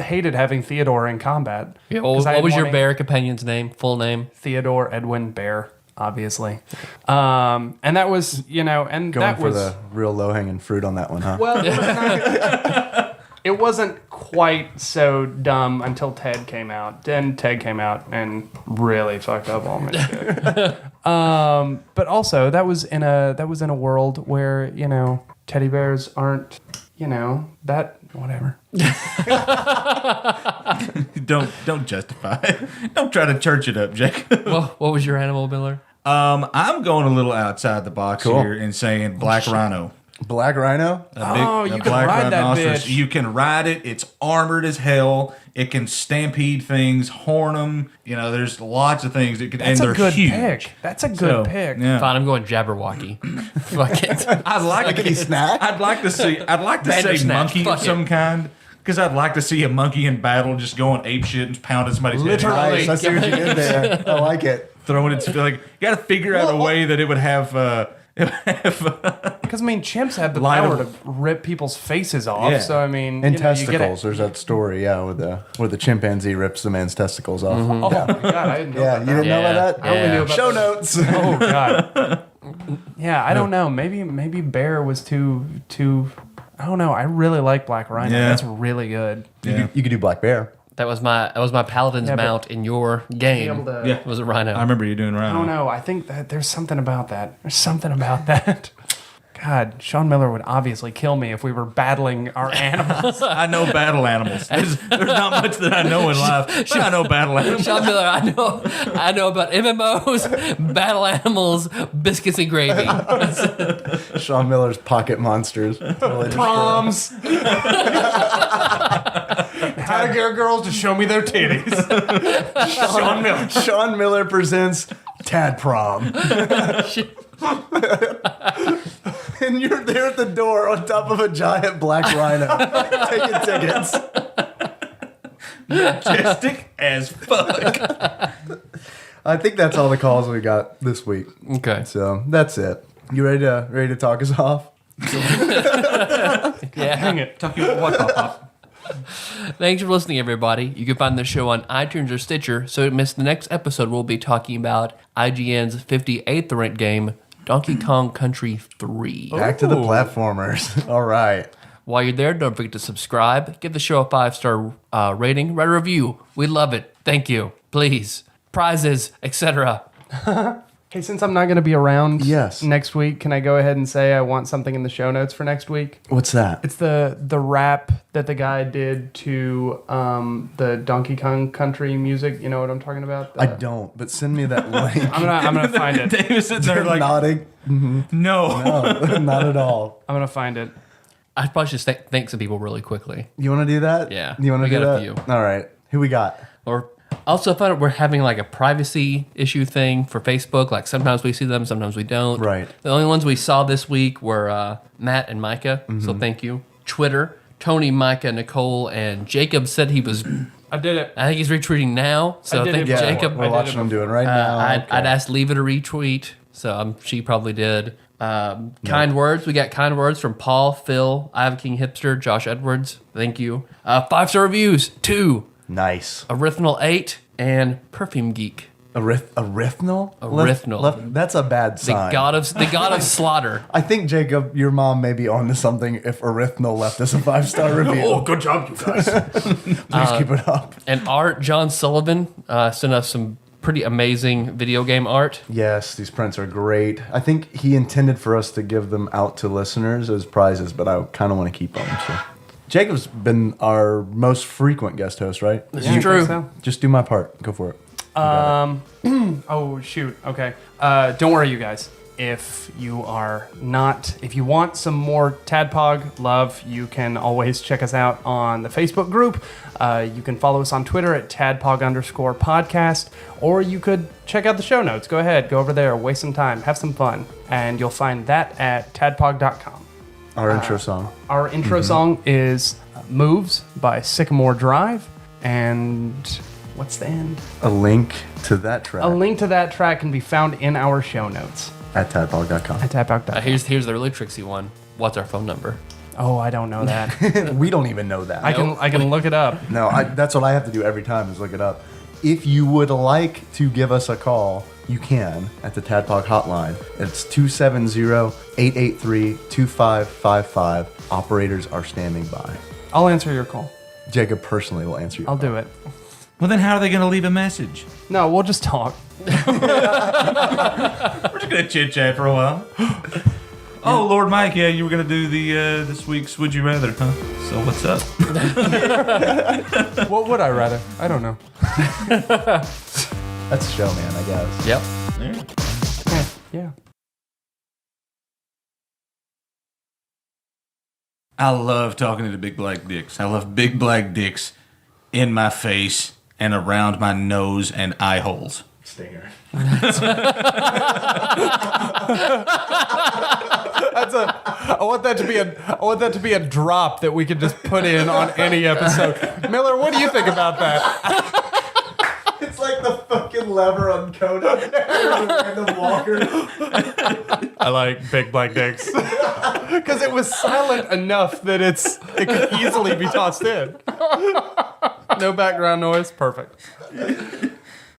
hated having Theodore in combat. Yeah, 'Cause I what had was your wanting- bear companion's name? Full name? Theodore Edwin Bear, obviously. And that was, Going that for was the real low hanging fruit on that one, huh? well. It wasn't quite so dumb until Ted came out. Then Ted came out and really fucked up all my shit. But also that was in a world where teddy bears aren't that whatever. Don't justify it. Don't try to church it up, Jacob. What was your animal, Miller? I'm going a little outside the box Cool. here and saying black rhino. Black rhino? Oh, you can ride that rhinoceros. bitch. You can ride it. It's armored as hell. It can stampede things, horn them. There's lots of things that can. That's and a they're good huge. pick. That's a good pick. Yeah. Fine, I'm going Jabberwocky. Fuck it. I'd like Any snack? I'd like to say Bandersnatch, monkey fuck of it. some kind. Because I'd like to see a monkey in battle just going ape shit and pounding somebody's head. in. Nice. I see what you did there. I like it. Throwing it, you got to figure out a way that it would have. Because chimps have the Line power of- to rip people's faces off. Yeah. So And you get testicles. it. There's that story, where the chimpanzee rips the man's testicles off. Oh my god, I didn't know Yeah, about you didn't know Yeah. about that? I only knew about Show the- notes. Oh god. Yeah, I don't know. Maybe bear was too. I don't know. I really like black rhino. Yeah. That's really good. Yeah. You could do black bear. That was my paladin's Yeah, but- mount in your game. Able to- Yeah. Was a rhino. I remember you doing I rhino. don't know. I think that there's something about that. There's something about that. God, Shawn Miller would obviously kill me if we were battling our animals. I know battle animals. There's not much that I know in life, but I know battle animals. Shawn Miller, I know about MMOs, battle animals, biscuits and gravy. Shawn Miller's pocket monsters. Proms. How to get girls to show me their titties. Shawn Miller. Shawn Miller presents Tad Prom. And you're there at the door on top of a giant black rhino taking tickets. Majestic as fuck. I think that's all the calls we got this week. Okay. So that's it. You ready to talk us off? Yeah. Hang it. Talk you what, Pop? Thanks for listening, everybody. You can find the show on iTunes or Stitcher, so don't miss the next episode. We'll be talking about IGN's 58th ranked game, Donkey Kong Country 3. Back to the platformers. All right. While you're there, don't forget to subscribe, give the show a 5-star rating, write a review. We love it. Thank you. Please. Prizes, etc. Hey, since I'm not going to be around Yes. next week, can I go ahead and say I want something in the show notes for next week? What's that? It's the rap that the guy did to the Donkey Kong Country music. You know what I'm talking about? I don't, but send me that link. I'm gonna find it. Dave was sitting there like, nodding. no. No, not at all. I'm gonna find it. I probably should thank some people really quickly. You want to do that? Yeah, You want to we do got a that? few. All right. Who we got? Or also, I found out we're having like a privacy issue thing for Facebook. Like sometimes we see them, sometimes we don't. Right. The only ones we saw this week were Matt and Micah. Mm-hmm. So thank you. Twitter, Tony, Micah, Nicole, and Jacob said he was. I did it. I think he's retweeting now. So I did thank it before. Jacob. We're watching them do it right now. I'd asked Leave It a retweet. So she probably did. Kind words. We got kind words from Paul, Phil, Ivan King Hipster, Josh Edwards. Thank you. 5-star reviews. 2. Nice. Arithmal 8 and Perfume Geek. Arithmal? Arithmal. That's a bad The sign. god of slaughter. I think, Jacob, your mom may be on to something if Arithmal left us a 5-star review. Oh, good job, you guys. Please keep it up. And art, John Sullivan sent us some pretty amazing video game art. Yes, these prints are great. I think he intended for us to give them out to listeners as prizes, but I kind of want to keep them. So. Jacob's been our most frequent guest host, right? This Yeah, is true. I think Just do my part. Go for it. Oh shoot. Okay. Don't worry, you guys. If you want some more TADPOG love, you can always check us out on the Facebook group. You can follow us on Twitter at TADPOG_podcast, or you could check out the show notes. Go ahead, go over there, waste some time, have some fun, and you'll find that at TADPOG.com. Our intro song. Our intro song is Moves by Sycamore Drive, and what's the end? A link to that track A link to that track can be found in our show notes at tadpog.com. at TADPOG.com. Here's the really tricksy one. What's our phone number? Oh, I don't know that. We don't even know that. I can look it up. No, that's what I have to do every time is look it up. If you would like to give us a call, you can at the TADPOG hotline. It's 270-883-2555. Operators are standing by. I'll answer your call. Jacob personally will answer you. I'll do it. Well, then how are they going to leave a message? No, we'll just talk. We're just going to chit-chat for a while. Oh, Lord Mike, yeah, you were going to do the this week's Would You Rather, huh? So what's up? What would I rather? I don't know. That's showman, I guess. Yep. Yeah. I love talking to the big black dicks. I love big black dicks in my face and around my nose and eye holes. Stinger. I want that to be a drop that we could just put in on any episode. Miller, what do you think about that? It's like the fucking lever on Conan. Random walker. I like big black dicks. Because it was silent enough that it could easily be tossed in. No background noise. Perfect.